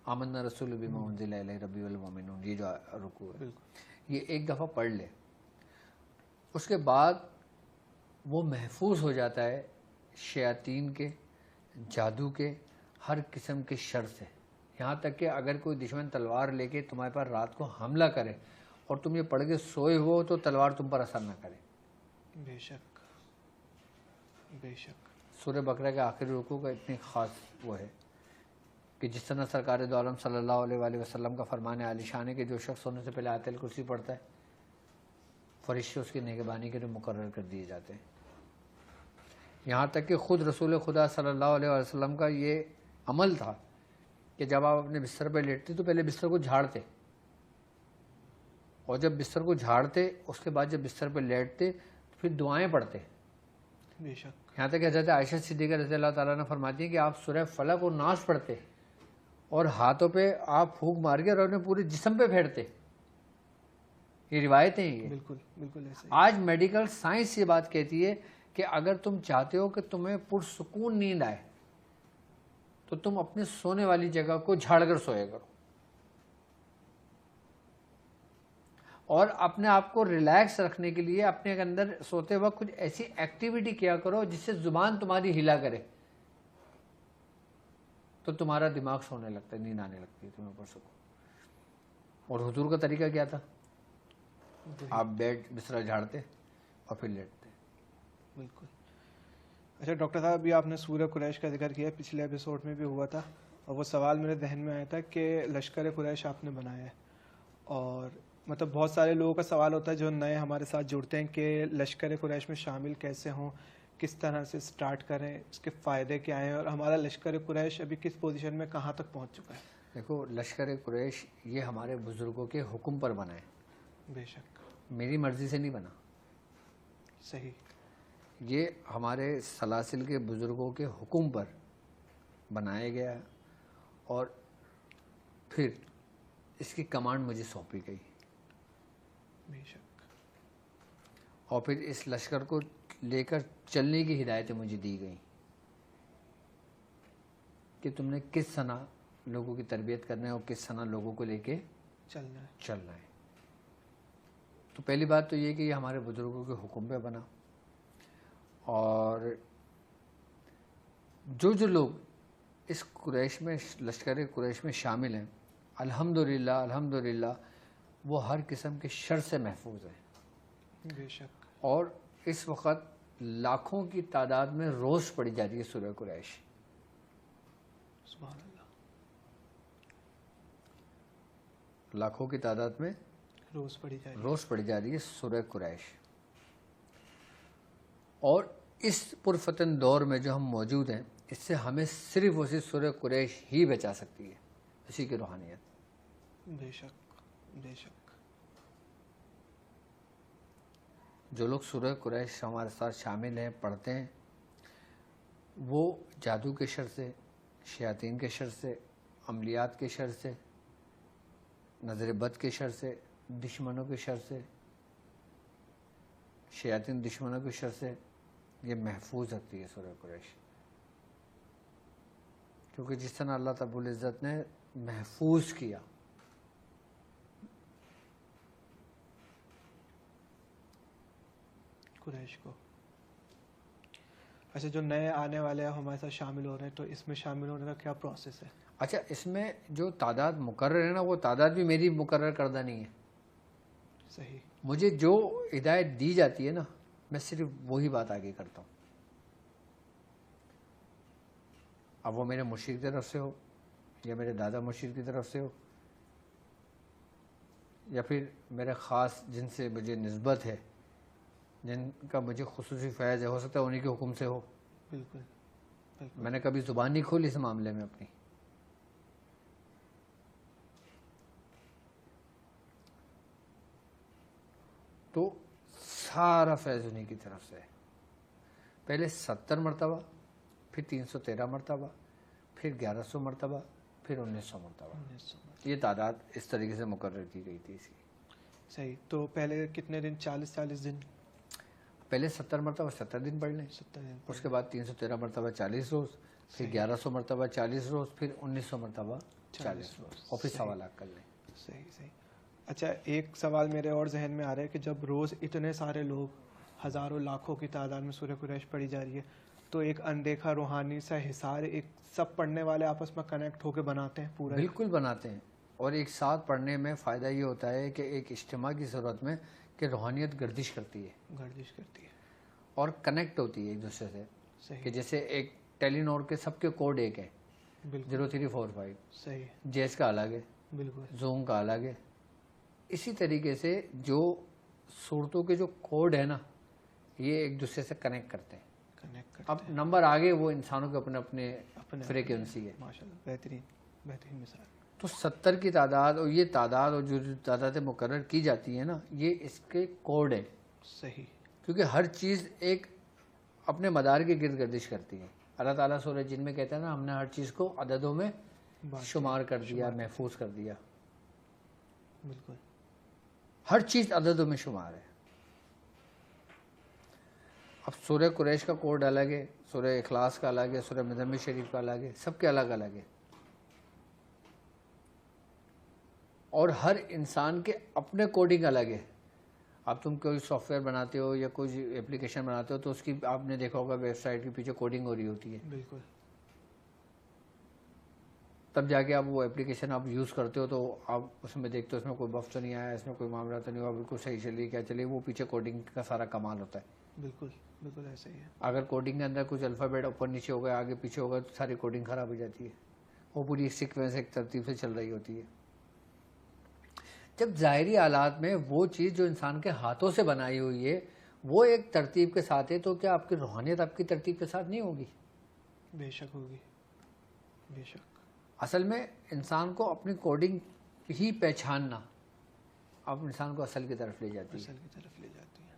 آمنا رسول بما انزل الیہ ربی والمؤمنون, یہ جو رکوع ہے یہ ایک دفعہ پڑھ لے, اس کے بعد وہ محفوظ ہو جاتا ہے شیاطین کے, جادو کے, ہر قسم کے شر سے. یہاں تک کہ اگر کوئی دشمن تلوار لے کے تمہارے پر رات کو حملہ کرے اور تم یہ پڑھ کے سوئے ہو تو تلوار تم پر اثر نہ کرے. بے شک بے شک. سورہ بقرہ کے آخری رکوع کا اتنی خاص وہ ہے کہ جس طرح سرکار دو عالم صلی اللہ علیہ وآلہ وسلم کا فرمان عالی شان ہے کہ جو شخص سونے سے پہلے آیت الکرسی پڑھتا ہے فرشتے اس کی نگہبانی کے لیے مقرر کر دیے جاتے ہیں. یہاں تک کہ خود رسول خدا صلی اللہ علیہ وسلم کا یہ عمل تھا کہ جب آپ اپنے بستر پہ لیٹتے تو پہلے بستر کو جھاڑتے, اور جب بستر کو جھاڑتے اس کے بعد جب بستر پہ لیٹتے تو پھر دعائیں پڑھتے. بے شک. یہاں تک کہ حضرت عائشہ صدیقہ رضی اللہ تعالیٰ نے فرماتی ہیں کہ آپ سورہ فلق اور ناس پڑھتے اور ہاتھوں پہ آپ پھونک مار کے اور اپنے پورے جسم پہ پھیرتے. یہ روایتیں ہیں. یہ بالکل بالکل ایسے. آج میڈیکل سائنس یہ بات کہتی ہے کہ اگر تم چاہتے ہو کہ تمہیں پرسکون نیند آئے تو تم اپنے سونے والی جگہ کو جھاڑ کر سویا کرو, اور اپنے آپ کو ریلیکس رکھنے کے لیے اپنے اندر سوتے وقت کچھ ایسی ایکٹیویٹی کیا کرو جس سے زبان تمہاری ہلا کرے, تو تمہارا دماغ سونے لگتا ہے, نیند آنے لگتی ہے تمہیں پرسکون. اور حضور کا طریقہ کیا تھا؟ آپ بیڈ بستر جھاڑتے اور پھر لیٹتے. بالکل. اچھا ڈاکٹر صاحب, ابھی آپ نے سورہ قریش کا ذکر کیا, پچھلے ایپیسوڈ میں بھی ہوا تھا, اور وہ سوال میرے ذہن میں آیا تھا کہ لشکر قریش آپ نے بنایا ہے, اور مطلب بہت سارے لوگوں کا سوال ہوتا ہے جو نئے ہمارے ساتھ جڑتے ہیں کہ لشکر قریش میں شامل کیسے ہوں, کس طرح سے سٹارٹ کریں, اس کے فائدے کیا ہیں, اور ہمارا لشکر قریش ابھی کس پوزیشن میں کہاں تک پہنچ چکا ہے. دیکھو, لشکر قریش یہ ہمارے بزرگوں کے حکم پر بنا ہے. بے شک. میری مرضی سے نہیں بنا. صحیح. یہ ہمارے سلاسل کے بزرگوں کے حکم پر بنایا گیا ہے, اور پھر اس کی کمانڈ مجھے سونپی گئی. بے شک. اور پھر اس لشکر کو لے کر چلنے کی ہدایتیں مجھے دی گئیں کہ تم نے کس طرح لوگوں کی تربیت کرنا ہے اور کس طرح لوگوں کو لے کے چلنا ہے. تو پہلی بات تو یہ کہ یہ ہمارے بزرگوں کے حکم پہ بنا, اور جو لوگ اس قریش میں لشکر قریش میں شامل ہیں الحمدللہ وہ ہر قسم کے شر سے محفوظ ہیں. بے شک. اور اس وقت لاکھوں کی تعداد میں روز پڑھی جاتی ہے سورہ قریش. سبحان اللہ. لاکھوں کی تعداد میں روز پڑھی جائے. روز پڑھی جا رہی ہے سورہ قریش. اور اس پرفتن دور میں جو ہم موجود ہیں اس سے ہمیں صرف اسی سورہ قریش ہی بچا سکتی ہے, اسی کی روحانیت. بے شک بے شک. جو لوگ سورہ قریش ہمارے ساتھ شامل ہیں, پڑھتے ہیں, وہ جادو کے شر سے, شیاطین کے شر سے, عملیات کے شر سے, نظر بد کے شر سے, دشمنوں کے شر سے, شیاطین دشمنوں کے شر سے یہ محفوظ رکھتی ہے سورہ قریش. کیونکہ جس طرح اللہ تبارک العزت نے محفوظ کیا, قریش کو. اچھا, جو نئے آنے والے ہیں ہمارے ساتھ شامل ہو رہے ہیں, تو اس میں شامل ہونے کا کیا پروسیس ہے؟ اچھا, اس میں جو تعداد مقرر ہے نا, وہ تعداد بھی میری مقرر کردہ نہیں ہے. صحیح. مجھے جو ہدایت دی جاتی ہے نا, میں صرف وہی بات آگے کرتا ہوں. اب وہ میرے مرشد کی طرف سے ہو, یا میرے دادا مرشد کی طرف سے ہو, یا پھر میرے خاص جن سے مجھے نسبت ہے, جن کا مجھے خصوصی فیض ہے, ہو سکتا ہے انہی کے حکم سے ہو. بالکل بالکل. میں نے کبھی زبان نہیں کھولی اس معاملے میں اپنی. تو سارا فیض انہی کی طرف سے ہے. پہلے 70 مرتبہ, پھر 313 مرتبہ, پھر 1100 مرتبہ, پھر 1900 مرتبہ. یہ تعداد اس طریقے سے مقرر کی گئی تھی اس کی. صحیح. تو پہلے کتنے دن؟ 40 دن. پہلے 70 مرتبہ 70 دن پڑھ لیں, 70 دن. اس کے بعد 313 مرتبہ 40 روز, پھر 1100 مرتبہ 40 روز, پھر 1900 مرتبہ 40 روز, اور پھر سوا لاکھ کر لیں. صحیح صحیح. اچھا, ایک سوال میرے اور ذہن میں آ رہا ہے کہ جب روز اتنے سارے لوگ, ہزاروں لاکھوں کی تعداد میں سورہ قریش پڑھی جا رہی ہے, تو ایک اندیکھا روحانی سا حصار ایک سب پڑھنے والے آپس میں کنیکٹ ہو کے بناتے ہیں پورا. بالکل بناتے ہیں. اور ایک ساتھ پڑھنے میں فائدہ یہ ہوتا ہے کہ ایک اجتماع کی ضرورت میں کہ روحانیت گردش کرتی ہے, گردش کرتی ہے, اور کنیکٹ ہوتی ہے ایک دوسرے سے. صحیح. کہ جیسے ایک ٹیلی نور کے سب کے کوڈ ایک ہیں, بالکل 0345. صحیح. جیس کا الگ ہے, بالکل زوم کا الگ ہے. اسی طریقے سے جو صورتوں کے جو کوڈ ہے نا, یہ ایک دوسرے سے کنیکٹ کرتے ہیں. کنیکٹ کرتے اب نمبر آگے وہ انسانوں کے اپنے اپنے اپنے فریکوینسی ہے. ماشاءاللہ, بہترین بہترین مثال. تو 70 کی تعداد, اور یہ تعداد اور جو تعداد مقرر کی جاتی ہے نا, یہ اس کے کوڈ ہیں. صحیح. کیونکہ ہر چیز ایک اپنے مدار کے گرد گردش کرتی ہے. اللہ تعالیٰ سورہ جن میں کہتا ہے نا, ہم نے ہر چیز کو عددوں میں شمار کر دیا, محفوظ کر دیا. بالکل. ہر چیز عددوں میں شمار ہے. اب سورہ قریش کا کوڈ الگ ہے, سورہ اخلاص کا الگ ہے, سورہ مزمل شریف کا الگ ہے, سب کے الگ الگ ہے. اور ہر انسان کے اپنے کوڈنگ الگ ہے. اب تم کوئی سافٹ ویئر بناتے ہو یا کوئی اپلیکیشن بناتے ہو, تو اس کی آپ نے دیکھا ہوگا ویب سائٹ کے پیچھے کوڈنگ ہو رہی ہوتی ہے. بالکل. تب جا کے آپ وہ اپلیکیشن آپ یوز کرتے ہو, تو آپ اس میں دیکھتے ہو اس میں کوئی بف تو نہیں آیا, اس میں کوئی معاملہ تو نہیں ہوا, بالکل صحیح چلی, کیا چلی, وہ پیچھے کوڈنگ کا سارا کمال ہوتا ہے. بالکل بالکل ایسا ہی ہے. اگر کوڈنگ کے اندر کچھ الفابیٹ اوپر نیچے ہو گیا, آگے پیچھے ہو گیا, تو ساری کوڈنگ خراب ہو جاتی ہے. وہ پوری ایک سیکوینس ایک ترتیب سے چل رہی ہوتی ہے. جب ظاہری حالات میں وہ چیز جو انسان کے ہاتھوں سے بنائی ہوئی ہے وہ ایک ترتیب کے ساتھ ہے, تو کیا آپ کی روحانیت آپ کی ترتیب کے ساتھ نہیں ہوگی؟ بے شک ہوگی, بے شک. اصل میں انسان کو اپنی کوڈنگ ہی پہچاننا اب انسان کو اصل کی طرف لے جاتی ہے. اصل کی طرف لے جاتی ہے.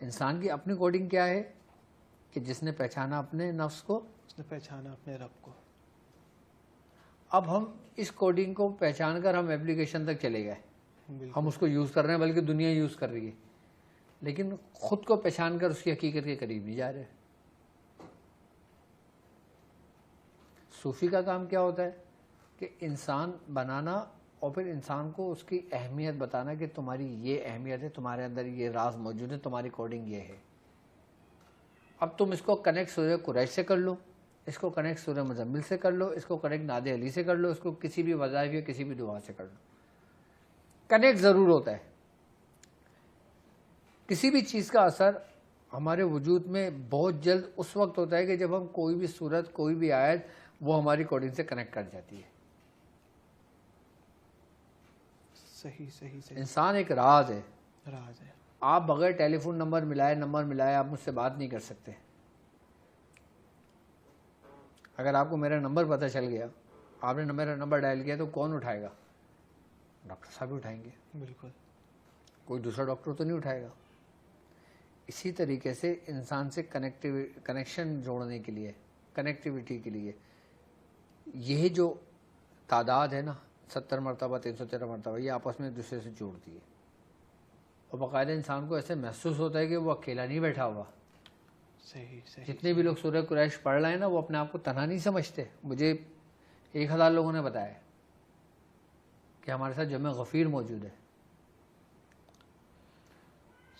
انسان کی اپنی کوڈنگ کیا ہے کہ جس نے پہچانا اپنے نفس کو, اس نے پہچانا اپنے رب کو. اب ہم اس کوڈنگ کو پہچان کر ہم ایپلیکیشن تک چلے گئے, ہم اس کو یوز کر رہے ہیں, بلکہ دنیا یوز کر رہی ہے, لیکن خود کو پہچان کر اس کی حقیقت کے قریب نہیں جا رہے. صوفی کا کام کیا ہوتا ہے کہ انسان بنانا اور پھر انسان کو اس کی اہمیت بتانا کہ تمہاری یہ اہمیت ہے, تمہارے اندر یہ راز موجود ہے, تمہاری کوڈنگ یہ ہے. اب تم اس کو کنیکٹ سورہ قریش سے کر لو, اس کو کنیکٹ سورہ مزمل سے کر لو, اس کو کنیکٹ ناد علی سے کر لو, اس کو کسی بھی وظائف یا کسی بھی دعا سے کر لو. کنیکٹ ضرور ہوتا ہے. کسی بھی چیز کا اثر ہمارے وجود میں بہت جلد اس وقت ہوتا ہے کہ جب ہم کوئی بھی صورت, کوئی بھی آیت وہ ہماری کوڈنگ سے کنیکٹ کر جاتی ہے. صحیح صحیح صحیح. انسان ایک راز ہے. راز ہے. آپ بغیر ٹیلی فون نمبر ملائے آپ مجھ سے بات نہیں کر سکتے. اگر آپ کو میرا نمبر پتہ چل گیا, آپ نے میرا نمبر ڈائل کیا, تو کون اٹھائے گا؟ ڈاکٹر صاحب ہی اٹھائیں گے. بالکل. کوئی دوسرا ڈاکٹر تو نہیں اٹھائے گا. اسی طریقے سے انسان سے کنیکشن جوڑنے کے لیے, کنیکٹیویٹی کے لیے, یہ جو تعداد ہے نا 70 مرتبہ 313 مرتبہ, یہ آپس میں ایک دوسرے سے جوڑتی ہے. اور باقاعدہ انسان کو ایسے محسوس ہوتا ہے کہ وہ اکیلا نہیں بیٹھا ہوا. صحیح صحیح. جتنے بھی لوگ سورہ قریش پڑھ رہے ہیں نا, وہ اپنے آپ کو تنہا نہیں سمجھتے. مجھے 1000 لوگوں نے بتایا کہ ہمارے ساتھ جمع غفیر موجود ہے.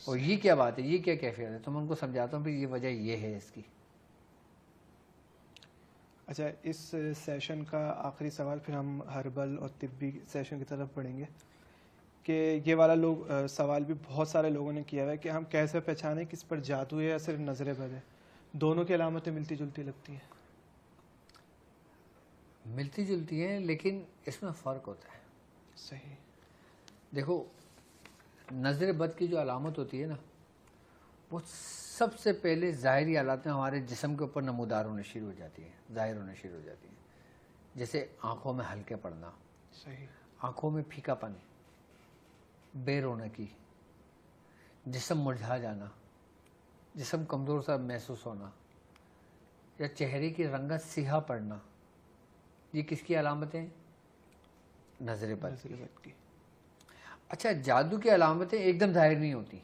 اور یہ کیا بات ہے, یہ کیا کیفیت ہے؟ تو میں ان کو سمجھاتا ہوں کہ یہ وجہ یہ ہے اس کی. اچھا, اس سیشن کا آخری سوال, پھر ہم ہربل اور طبی سیشن کی طرف پڑھیں گے, کہ یہ والا سوال بھی بہت سارے لوگوں نے کیا ہے کہ ہم کیسے پہچانیں کس پر جادو ہے یا صرف نظر بد ہے. دونوں کی علامتیں ملتی جلتی لگتی ہیں. ملتی جلتی ہیں, لیکن اس میں فرق ہوتا ہے. صحیح. دیکھو, نظر بد کی جو علامت ہوتی ہے نا, وہ سب سے پہلے ظاہری علامتیں ہمارے جسم کے اوپر نمودار ہونے شروع ہو جاتی ہیں, ظاہر ہونے شروع ہو جاتی ہیں. جیسے آنکھوں میں ہلکے پڑنا, صحیح, آنکھوں میں پھیکا پن, بے رونقی, جسم مرجھا جانا, جسم کمزور سا محسوس ہونا, یا چہرے کی رنگت سیاہ پڑنا. یہ کس کی علامتیں؟ نظر بد کی. اچھا, جادو کی علامتیں ایک دم ظاہر نہیں ہوتی.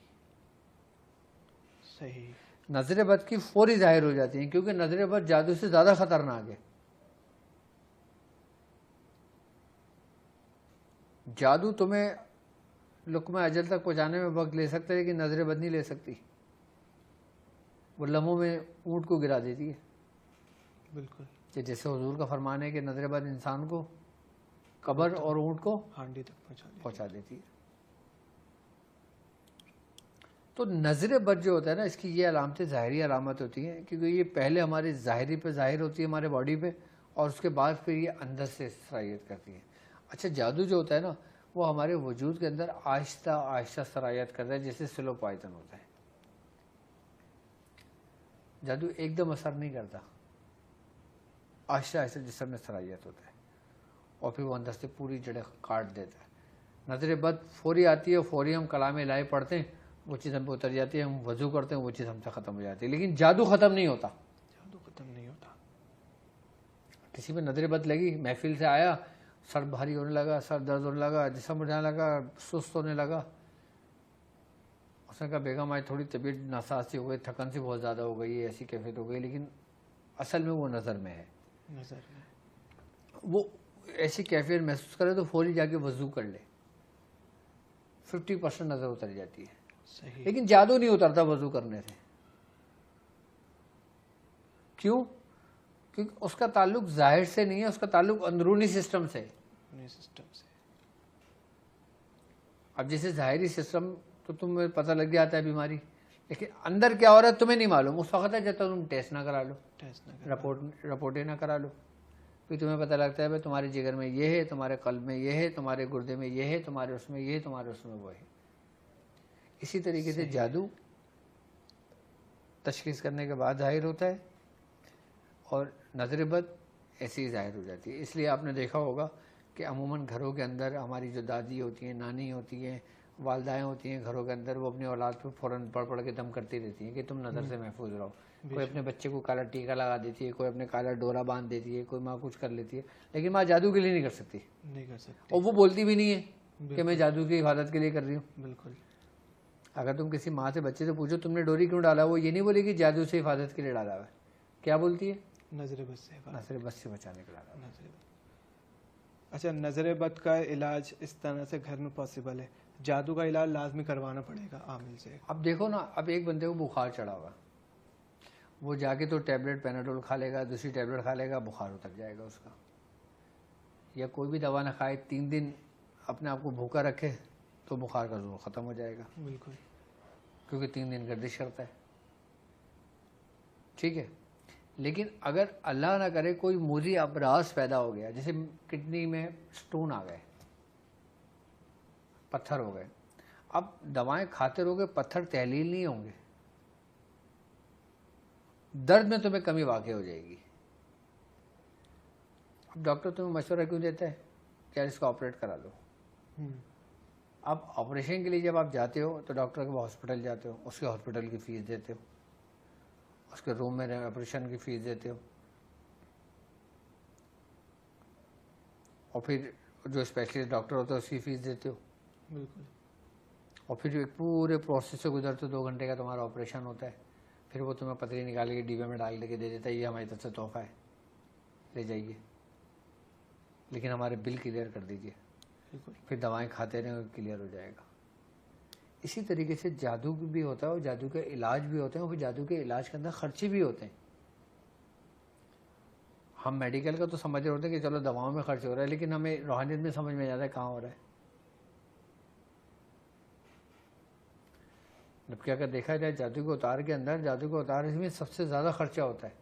صحیح. نظر بد کی فوری ظاہر ہو جاتی ہیں, کیونکہ نظر بد جادو سے زیادہ خطرناک ہے. جادو تمہیں لقمہ اجل تک پہنچانے میں وقت لے سکتا ہے, لیکن نظر بد نہیں لے سکتی. وہ لمحوں میں اونٹ کو گرا دیتی ہے. بالکل. کہ جیسے حضور کا فرمان ہے کہ نظر بد انسان کو قبر اور اونٹ کو ہانڈی تک پہنچا دیتی ہے. تو نظر بد جو ہوتا ہے نا, اس کی یہ علامتیں ظاہری علامت ہوتی ہیں, کیونکہ یہ پہلے ہماری ظاہری پہ ظاہر ہوتی ہے ہمارے باڈی پہ, اور اس کے بعد پھر یہ اندر سے سرایت کرتی ہے. اچھا, جادو جو ہوتا ہے نا, وہ ہمارے وجود کے اندر آہستہ آہستہ سرایت کرتا ہے, جیسے سلو پوائزن ہوتا ہے. جادو ایک دم اثر نہیں کرتا, آہستہ آہستہ جسم میں سرایت ہوتا ہے, اور پھر وہ اندر سے پوری جڑیں کاٹ دیتا ہے. نظر بد فوری آتی ہے, فوری ہم کلام الہی پڑھتے ہیں, وہ چیز ہم پہ اتر جاتی ہے, ہم وضو کرتے ہیں, وہ چیز ہم سے ختم ہو جاتی ہے. لیکن جادو ختم نہیں ہوتا. جادو ختم نہیں ہوتا. کسی پہ نظر بد لگی, محفل سے آیا, سر بھاری ہونے لگا, سر درد ہونے لگا, جسم اٹھانے لگا, سست ہونے لگا, اس نے کہا بیگم آج تھوڑی طبیعت ناساز سی ہو گئی, تھکن سی بہت زیادہ ہو گئی, ایسی کیفیت ہو گئی, لیکن اصل میں وہ نظر میں ہے. نظر میں وہ ایسی کیفیت محسوس کرے تو فوری جا کے وضو کر لے, 50% نظر اتر جاتی ہے. صحیح. لیکن جادو نہیں اترتا وضو کرنے سے. کیوں؟ کیونکہ اس کا تعلق ظاہر سے نہیں ہے, اس کا تعلق اندرونی سسٹم سے. سسٹم سے. اب جیسے ظاہری سسٹم تو تمہیں پتہ لگ جاتا ہے بیماری, لیکن اندر کیا ہو رہا ہے تمہیں نہیں معلوم. اس وقت ہے جب تک تم ٹیسٹ نہ کرا لو, رپورٹیں نہ کرا لو, پھر تمہیں پتہ لگتا ہے بھائی تمہارے جگر میں یہ ہے, تمہارے قلب میں یہ ہے, تمہارے گردے میں یہ ہے, تمہارے اس میں یہ ہے, تمہارے اس میں وہ ہے. اسی طریقے سے جادو تشخیص کرنے کے بعد ظاہر ہوتا ہے, اور نظر بد ایسے ہی ظاہر ہو جاتی ہے. اس لیے آپ نے دیکھا ہوگا کہ عموماً گھروں کے اندر ہماری جو دادی ہوتی ہیں, نانی ہوتی ہیں, والدائیں ہوتی ہیں گھروں کے اندر, وہ اپنی اولاد پہ فوراً پڑھ کے دم کرتی رہتی ہیں کہ تم نظر سے محفوظ رہو. کوئی اپنے بچے کو کالا ٹیکا لگا دیتی ہے, کوئی اپنے کالا ڈورا باندھ دیتی ہے, کوئی ماں کچھ کر لیتی ہے, لیکن ماں جادو کے لیے نہیں کر سکتی, اور وہ بولتی بھی نہیں ہے کہ میں جادو کی حفاظت کے لیے کر رہی ہوں. بالکل. اگر تم کسی ماں سے بچے سے پوچھو تم نے ڈوری کیوں ڈالا, وہ یہ نہیں بولے کہ جادو سے حفاظت کے لیے ڈالا ہوا ہے. کیا بولتی ہے؟ نظر بد سے. نظر بد سے بچانے کے ڈالا. نظر بد. اچھا, نظر بد کا علاج اس طرح سے گھر میں پاسبل ہے, جادو کا علاج لازمی کروانا پڑے گا عامل سے. اب دیکھو نا, اب ایک بندے کو بخار چڑھا ہوا, وہ جا کے تو ٹیبلٹ پیناڈول کھا لے گا, دوسری ٹیبلٹ کھا لے گا, بخار اتر جائے گا اس کا. یا کوئی بھی دوا نہ کھائے, 3 دن اپنے آپ کو بھوکا رکھے تو بخار کا زور ختم ہو جائے گا. بالکل. کیونکہ 3 دن گردش کرتا ہے. ٹھیک ہے, لیکن اگر اللہ نہ کرے کوئی موذی امراض پیدا ہو گیا, جیسے کڈنی میں سٹون آ گئے, پتھر ہو گئے. اب دوائیں کھاتے رہو گے, پتھر تحلیل نہیں ہوں گے, درد میں تمہیں کمی واقع ہو جائے گی. اب ڈاکٹر تمہیں مشورہ کیوں دیتا ہے کہ یار اس کو آپریٹ کرا لو. اب آپریشن کے لیے جب آپ جاتے ہو تو ڈاکٹر کے ہاسپٹل جاتے ہو, اس کے ہاسپٹل کی فیس دیتے ہو, اس کے روم میں آپریشن کی فیس دیتے ہو, اور پھر جو اسپیشلسٹ ڈاکٹر ہوتا ہے اس کی فیس دیتے ہو. بالکل. اور پھر ایک پورے پروسیس سے گزرتے 2 گھنٹے کا تمہارا آپریشن ہوتا ہے. پھر وہ تمہیں پتری نکال کے ڈبے میں ڈال کے دے دیتا ہے, یہ ہماری طرف سے تحفہ ہے, لے جائیے, لیکن ہمارے بل کلیئر کر دیجیے. پھر دوائیں کھاتے رہیں, کلیئر ہو جائے گا. اسی طریقے سے جادو بھی ہوتا ہے, اور جادو کے علاج بھی ہوتے ہیں, اور پھر جادو کے علاج کے اندر خرچے بھی ہوتے ہیں. ہم میڈیکل کا تو سمجھ رہے ہوتے ہیں کہ چلو دواؤں میں خرچ ہو رہا ہے, لیکن ہمیں روحانیت میں سمجھ میں آتا ہے کہاں ہو رہا ہے. جب کہ اگر دیکھا جائے جادو کے اتار کے اندر, جادو کے اتار میں سب سے زیادہ خرچہ ہوتا ہے.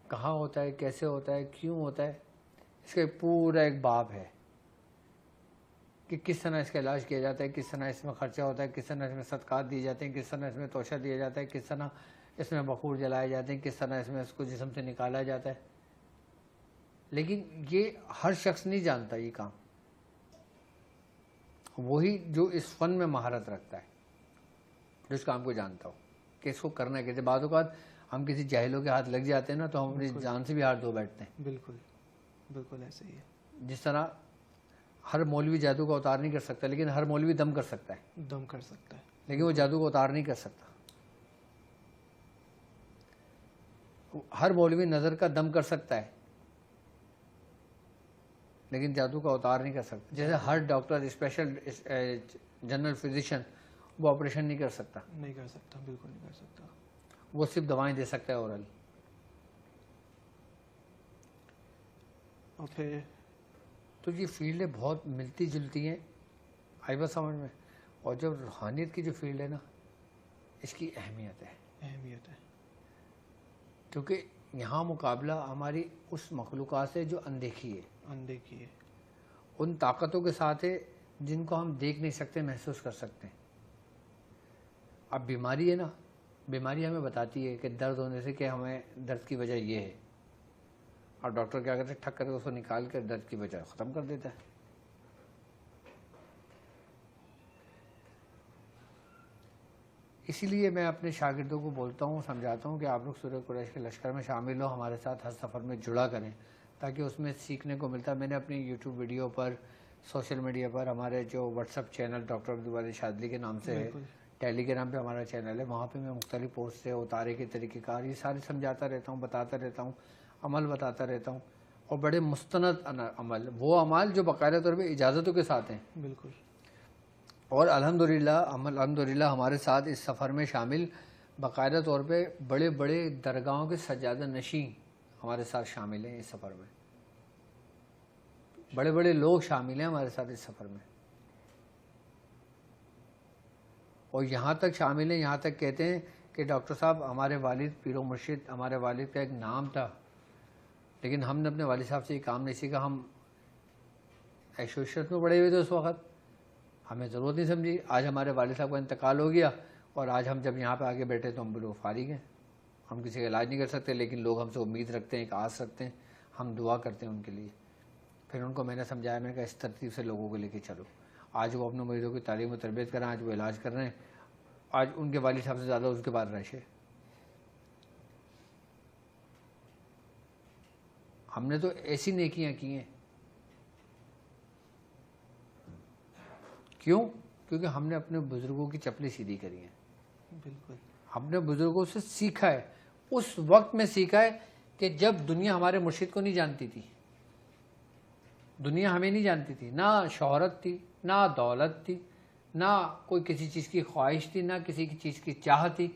کہاں ہوتا ہے, کیسے ہوتا ہے, کیوں ہوتا ہے, اس کا پورا ایک باب ہے کہ کس طرح اس کا علاج کیا جاتا ہے, کس طرح اس میں خرچہ ہوتا ہے, کس طرح اس میں صدقات دیے جاتے ہیں, کس طرح اس میں توشہ دیا جاتا ہے, کس طرح اس میں بخور جلائے جاتے ہیں, کس طرح اس میں اس کو جسم سے نکالا جاتا ہے. لیکن یہ ہر شخص نہیں جانتا یہ کام. وہی جو اس فن میں مہارت رکھتا ہے, جو اس کام کو جانتا ہو کہ اس کو کرنا ہے کیسے. بعض اوقات ہم کسی جاہلوں کے ہاتھ لگ جاتے ہیں نا تو ہم اپنی جان سے بھی ہاتھ دھو بیٹھتے ہیں. بالکل بالکل ایسے ہی ہے. جس طرح ہر مولوی جادو کا اتار نہیں کر سکتا, لیکن ہر مولوی دم کر سکتا ہے. دم کر سکتا ہے, لیکن وہ جادو کو اتار نہیں کر سکتا. ہر مولوی نظر کا دم کر سکتا ہے, لیکن جادو کا اتار نہیں کر سکتا. جیسے ہر ڈاکٹر اسپیشل جنرل فزیشین وہ آپریشن نہیں کر سکتا. نہیں کر سکتا, بالکل نہیں کر سکتا. وہ صرف دوائیں دے سکتا ہے اورل. اور پھر تو یہ فیلڈیں بہت ملتی جلتی ہیں, آئی بات سمجھ میں. اور جب روحانیت کی جو فیلڈ ہے نا, اس کی اہمیت ہے. اہمیت ہے, کیونکہ یہاں مقابلہ ہماری اس مخلوقات سے جو اندیکھی ہے, اندیکھی ہے, ان طاقتوں کے ساتھ ہے جن کو ہم دیکھ نہیں سکتے, محسوس کر سکتے ہیں. اب بیماری ہے نا, بیماری ہمیں بتاتی ہے کہ درد ہونے سے کہ ہمیں درد کی وجہ یہ ہے, اور ڈاکٹر کیا کرتے ہیں, ٹھک کر کے اس کو نکال کر درد کی وجہ ختم کر دیتا ہے. اسی لیے میں اپنے شاگردوں کو بولتا ہوں, سمجھاتا ہوں کہ آپ لوگ سورہ قریش کے لشکر میں شامل ہو, ہمارے ساتھ ہر سفر میں جڑا کریں, تاکہ اس میں سیکھنے کو ملتا. میں نے اپنی یوٹیوب ویڈیو پر, سوشل میڈیا پر, ہمارے جو واٹس ایپ چینل ڈاکٹر عبدالوالد شاذلی کے نام سے ہے, ٹیلی گرام پہ ہمارا چینل ہے, وہاں پہ میں مختلف پوسٹ سے اتارے کے طریقہ کار یہ سارے سمجھاتا رہتا ہوں, بتاتا رہتا ہوں, عمل بتاتا رہتا ہوں. اور بڑے مستند عمل, وہ عمل جو باقاعدہ طور پہ اجازتوں کے ساتھ ہیں. بالکل. اور الحمدللہ ہمارے ساتھ اس سفر میں شامل باقاعدہ طور پہ بڑے بڑے درگاہوں کے سجادہ نشین ہمارے ساتھ شامل ہیں. اس سفر میں بڑے بڑے لوگ شامل ہیں ہمارے ساتھ اس سفر میں. اور یہاں تک شامل ہیں, یہاں تک کہتے ہیں کہ ڈاکٹر صاحب ہمارے والد پیر و مرشد, ہمارے والد کا ایک نام تھا, لیکن ہم نے اپنے والد صاحب سے یہ کام نہیں سیکھا. ہم عیش و عشرت میں پڑے ہوئے تھے اس وقت, ہمیں ضرورت نہیں سمجھی. آج ہمارے والد صاحب کا انتقال ہو گیا, اور آج ہم جب یہاں پہ آگے بیٹھے تو ہم بالکل فارغ ہیں. ہم کسی کا علاج نہیں کر سکتے, لیکن لوگ ہم سے امید رکھتے ہیں, ایک آس رکھتے ہیں, ہم دعا کرتے ہیں ان کے لیے. پھر ان کو میں نے سمجھایا, میں نے کہا اس ترتیب سے لوگوں کو لے کے چلو. آج وہ اپنے مریضوں کی تعلیم و تربیت کر رہے ہیں, آج وہ علاج کر رہے ہیں, آج ان کے والد صاحب سے زیادہ اس کے بعد رش ہے. ہم نے تو ایسی نیکیاں کی ہیں. کیوں؟ کیونکہ ہم نے اپنے بزرگوں کی چپلی سیدھی کری ہیں. بالکل. ہم نے بزرگوں سے سیکھا ہے, اس وقت میں سیکھا ہے کہ جب دنیا ہمارے مرشد کو نہیں جانتی تھی. دنیا ہمیں نہیں جانتی تھی, نہ شہرت تھی, نہ دولت تھی, نہ کوئی کسی چیز کی خواہش تھی, نہ کسی کی چیز کی چاہت تھی.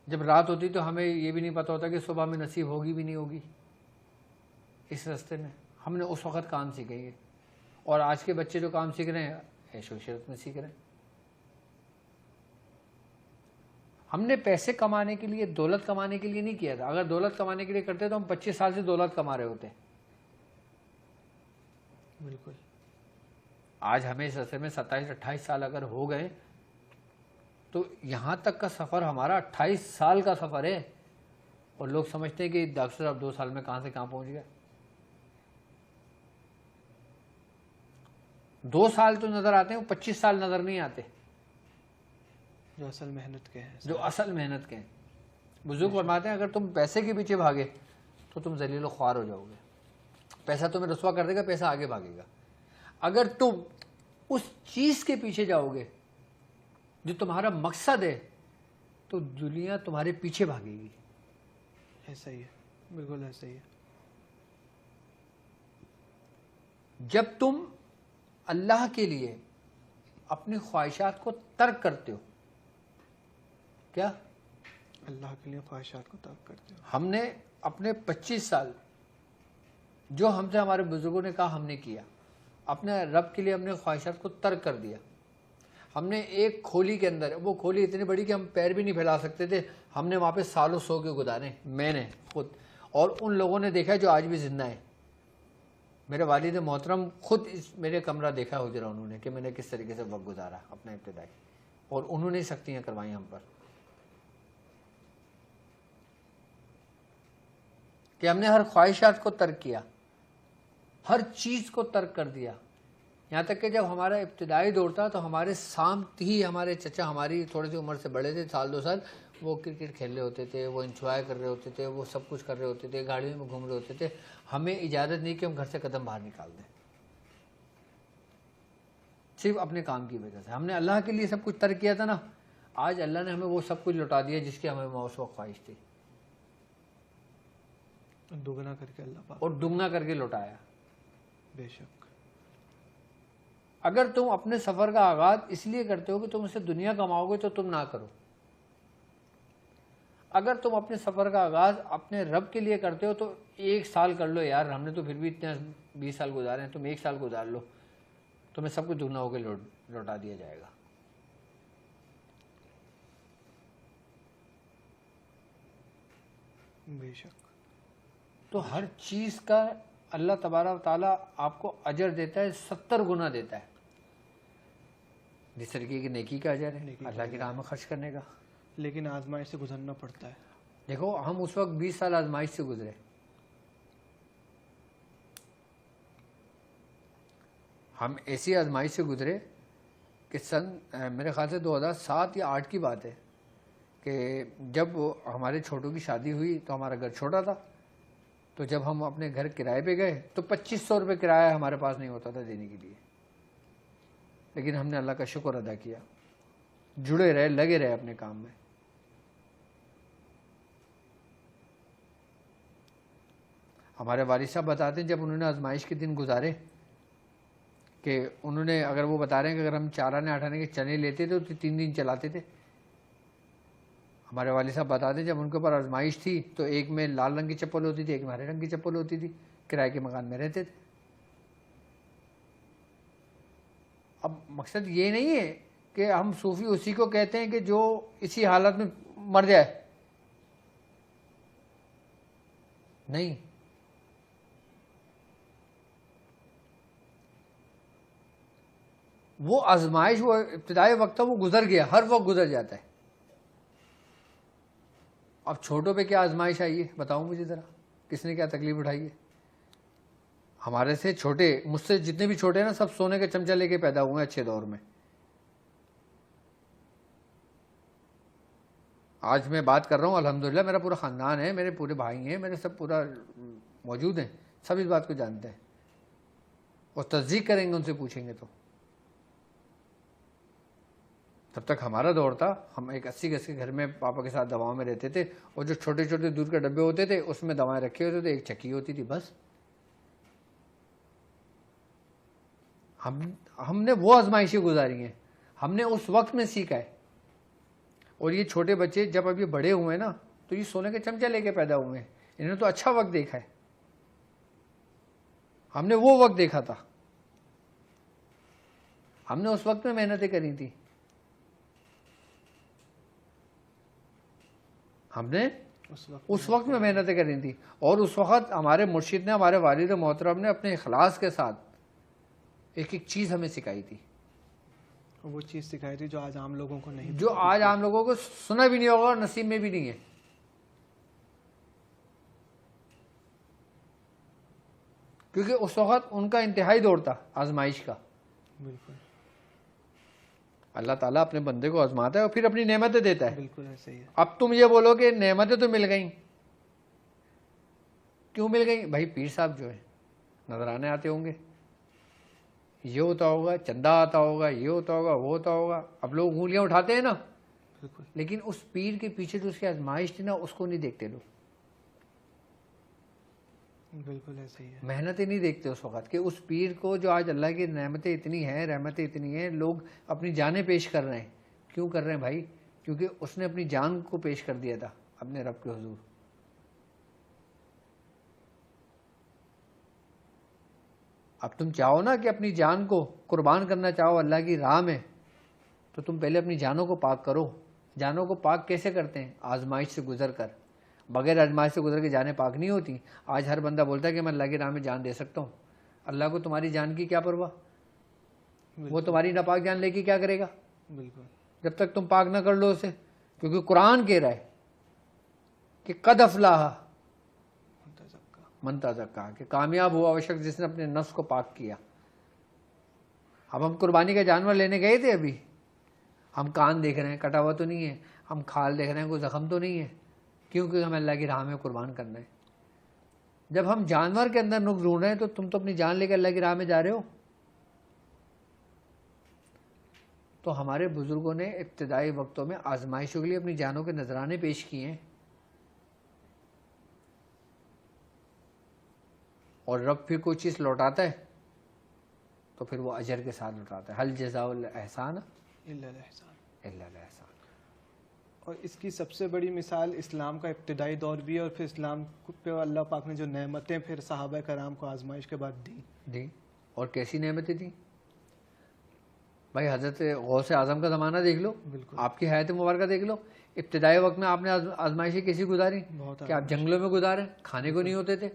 جب رات ہوتی تو ہمیں یہ بھی نہیں پتا ہوتا کہ صبح میں نصیب ہوگی بھی نہیں ہوگی. اس راستے میں ہم نے اس وقت کام سیکھے ہیں. اور آج کے بچے جو کام سیکھ رہے ہیں عیش و عشرت میں سیکھ رہے ہیں. ہم نے پیسے کمانے کے لیے, دولت کمانے کے لیے نہیں کیا تھا. اگر دولت کمانے کے لیے کرتے تو ہم 25 سال سے دولت کما رہے ہوتے. بالکل. آج ہمیں اس عرصے میں 27-28 سال اگر ہو گئے تو یہاں تک کا سفر ہمارا 28 سال کا سفر ہے، اور لوگ سمجھتے ہیں کہ ڈاکٹر صاحب 2 سال میں کہاں سے کہاں پہنچ گیا. 2 سال تو نظر آتے ہیں، وہ 25 سال نظر نہیں آتے جو اصل محنت کے ہیں. جو اصل محنت کے ہیں. بزرگ فرماتے ہیں اگر تم پیسے کے پیچھے بھاگے تو تم ذلیل و خوار ہو جاؤ گے. پیسہ تمہیں رسوا کر دے گا، پیسہ آگے بھاگے گا. اگر تم اس چیز کے پیچھے جاؤ گے جو تمہارا مقصد ہے تو دنیا تمہارے پیچھے بھاگے گی. ایسا ہی ہے، بالکل ایسا ہی ہے. جب تم اللہ کے لیے اپنی خواہشات کو ترک کرتے ہو، کیا اللہ کے لیے خواہشات کو ترک کرتے ہو. ہم نے اپنے 25 سال جو ہم سے ہمارے بزرگوں نے کہا ہم نے کیا، اپنے رب کے لیے ہم نے خواہشات کو ترک کر دیا. ہم نے ایک کھولی کے اندر، وہ کھولی اتنی بڑی کہ ہم پیر بھی نہیں پھیلا سکتے تھے، ہم نے وہاں پہ سالوں سو کے گزارے، میں نے خود، اور ان لوگوں نے دیکھا جو آج بھی زندہ ہیں. میرے والد محترم خود میرے کمرہ دیکھا حجرہ انہوں نے کہ میں نے کس طریقے سے وقت گزارا اپنا ابتدائی، اور انہوں نے سختیاں کروائی ہم پر کہ ہم نے ہر خواہشات کو ترک کیا، ہر چیز کو ترک کر دیا. یہاں تک کہ جب ہمارا ابتدائی دور تھا تو ہمارے سامت ہی ہمارے چچا، ہماری تھوڑی سی عمر سے بڑے تھے، 1-2 سال، وہ کرکٹ کھیل رہے ہوتے تھے، وہ انجوائے کر رہے ہوتے تھے، وہ سب کچھ کر رہے ہوتے تھے، گاڑیوں میں گھوم رہے ہوتے تھے. ہمیں اجازت نہیں کہ ہم گھر سے قدم باہر نکال دیں، صرف اپنے کام کی وجہ سے. ہم نے اللہ کے لیے سب کچھ ترک کیا تھا نا. آج اللہ نے ہمیں وہ سب کچھ لوٹا دیا جس کی ہمیں اس وقت خواہش تھی، دگنا کر کے اللہ پاک، اور دگنا کر کے لوٹایا. بے شک. اگر تم اپنے سفر کا آغاز اس لیے کرتے ہو کہ تم اسے دنیا کماؤ گے تو تم نہ کرو. اگر تم اپنے سفر کا آغاز اپنے رب کے لیے کرتے ہو تو 1 سال کر لو یار، ہم نے تو پھر بھی اتنے 20 سال گزارے ہیں، تم 1 سال گزار لو، تمہیں سب کچھ دگنا ہو کے لوٹا دیا جائے گا. بے شک. تو ہر چیز کا اللہ تبارک و تعالیٰ آپ کو اجر دیتا ہے، 70 گنا دیتا ہے. جس طریقے کی نیکی کا اجر ہے اللہ کی راہ میں خرچ کرنے کا. لیکن آزمائش سے گزرنا پڑتا ہے. دیکھو ہم اس وقت 20 سال آزمائش سے گزرے. ہم ایسی آزمائش سے گزرے کہ میرے خیال سے 2007 یا 2008 کی بات ہے کہ جب ہمارے چھوٹوں کی شادی ہوئی تو ہمارا گھر چھوٹا تھا. تو جب ہم اپنے گھر کرائے پہ گئے تو 2500 روپے کرایہ ہمارے پاس نہیں ہوتا تھا دینے کے لیے. لیکن ہم نے اللہ کا شکر ادا کیا، جڑے رہے، لگے رہے اپنے کام میں. ہمارے والد صاحب بتاتے ہیں جب انہوں نے آزمائش کے دن گزارے کہ انہوں نے، اگر وہ بتا رہے ہیں کہ اگر ہم 4 آنے 8 آنے کے چنے لیتے تھے تو 3 دن چلاتے تھے. ہمارے والد صاحب بتاتے ہیں جب ان کے اوپر آزمائش تھی تو ایک میں لال رنگ کی چپل ہوتی تھی، ایک میں ہرے رنگ کی چپل ہوتی تھی، کرائے کے مکان میں رہتے تھے. اب مقصد یہ نہیں ہے کہ ہم صوفی اسی کو کہتے ہیں کہ جو اسی حالت میں مر جائے، نہیں. وہ آزمائش، وہ ابتدائی وقت تھا، وہ گزر گیا، ہر وقت گزر جاتا ہے. اب چھوٹوں پہ کیا آزمائش آئی ہے بتاؤ مجھے ذرا، کس نے کیا تکلیف اٹھائی ہے؟ ہمارے سے چھوٹے، مجھ سے جتنے بھی چھوٹے ہیں نا، سب سونے کا چمچہ لے کے پیدا ہوئے ہیں اچھے دور میں. آج میں بات کر رہا ہوں الحمدللہ میرا پورا خاندان ہے، میرے پورے بھائی ہیں، میرے سب پورا موجود ہیں، سب اس بات کو جانتے ہیں اور تصدیق کریں گے ان سے پوچھیں گے تو. تب تک ہمارا دور تھا، ہم ایک 80 گز کے گھر میں پاپا کے ساتھ دواؤں میں رہتے تھے، اور جو چھوٹے چھوٹے دودھ کے ڈبے ہوتے تھے اس میں دوائیں رکھے ہوتے تھے، ایک چکی ہوتی تھی بس. ہم نے وہ آزمائشیں گزاری ہیں، ہم نے اس وقت میں سیکھا ہے. اور یہ چھوٹے بچے جب ابھی بڑے ہوئے نا تو یہ سونے کے چمچہ لے کے پیدا ہوئے ہیں، انہوں نے تو اچھا وقت دیکھا ہے، ہم نے وہ وقت دیکھا تھا، ہم نے اس وقت میں محنتیں کری تھی، ہم نے اس وقت میں محنتیں کری تھی. اور اس وقت ہمارے مرشد نے، ہمارے والد محترم نے اپنے اخلاص کے ساتھ ایک ایک چیز ہمیں سکھائی تھی، وہ چیز سکھائی تھی جو آج عام لوگوں کو نہیں، جو آج عام لوگوں کو سنا بھی نہیں ہوگا اور نصیب میں بھی نہیں ہے. کیونکہ اس وقت ان کا انتہائی دور تھا آزمائش کا. بالکل اللہ تعالیٰ اپنے بندے کو آزماتا ہے اور پھر اپنی نعمتیں دیتا ہے. بالکل ایسا ہی ہے. اب تم یہ بولو کہ نعمتیں تو مل گئیں، کیوں مل گئیں؟ بھائی پیر صاحب جو ہے نظرانے آتے ہوں گے، یہ ہوتا ہوگا، چندہ آتا ہوگا، یہ ہوتا ہوگا، وہ ہوتا ہوگا. اب لوگ انگلیاں اٹھاتے ہیں نا، بالکل لیکن اس پیر کے پیچھے جو اس کی آزمائش تھی نا اس کو نہیں دیکھتے لوگ. بالکل ایسا ہی ہے. محنتیں نہیں دیکھتے اس وقت کہ اس پیر کو جو آج اللہ کی نعمتیں اتنی ہیں، رحمتیں اتنی ہیں، لوگ اپنی جانیں پیش کر رہے ہیں. کیوں کر رہے ہیں بھائی؟ کیونکہ اس نے اپنی جان کو پیش کر دیا تھا اپنے رب کے حضور. اب تم چاہو نا کہ اپنی جان کو قربان کرنا چاہو اللہ کی راہ میں، تو تم پہلے اپنی جانوں کو پاک کرو. جانوں کو پاک کیسے کرتے ہیں؟ آزمائش سے گزر کر. بغیر آزمائش سے گزر کے جانیں پاک نہیں ہوتی. آج ہر بندہ بولتا ہے کہ میں اللہ کی راہ میں جان دے سکتا ہوں. اللہ کو تمہاری جان کی کیا پرواہ؟ وہ تمہاری ناپاک جان لے کے کیا کرے گا بالکل جب تک تم پاک نہ کر لو اسے؟ کیونکہ قرآن کہہ رہا ہے کہ قد افلاح من تزکا، کہ کامیاب ہوا وہ شخص جس نے اپنے نفس کو پاک کیا. اب ہم قربانی کا جانور لینے گئے تھے، ابھی ہم کان دیکھ رہے ہیں کٹا ہوا تو نہیں ہے، ہم کھال دیکھ رہے ہیں کوئی زخم تو نہیں ہے. کیونکہ ہم اللہ کی راہ میں قربان کرنا ہے. جب ہم جانور کے اندر نقص ڈھونڈ رہے ہیں تو تم تو اپنی جان لے کے اللہ کی راہ میں جا رہے ہو. تو ہمارے بزرگوں نے ابتدائی وقتوں میں آزمائشوں کے لیے اپنی جانوں کے نذرانے پیش کیے ہیں، اور رب پھر کوئی چیز لوٹاتا ہے تو پھر وہ اجر کے ساتھ لوٹاتا ہے. حل جزاء الاحسان الا الاحسان. الا الاحسان. اور اس کی سب سے بڑی مثال اسلام کا ابتدائی دور بھی ہے، اور پھر اسلام پہ اللہ پاک نے جو نعمتیں پھر صحابہ کرام کو آزمائش کے بعد دی. اور کیسی نعمتیں تھیں بھائی. حضرت غوث اعظم کا زمانہ دیکھ لو، بالکل آپ کی حیات مبارکہ دیکھ لو. ابتدائی وقت میں آپ نے آزمائشیں کیسی گزاری بہت کہ آپ جنگلوں میں گزارے، کھانے کو نہیں ہوتے تھے.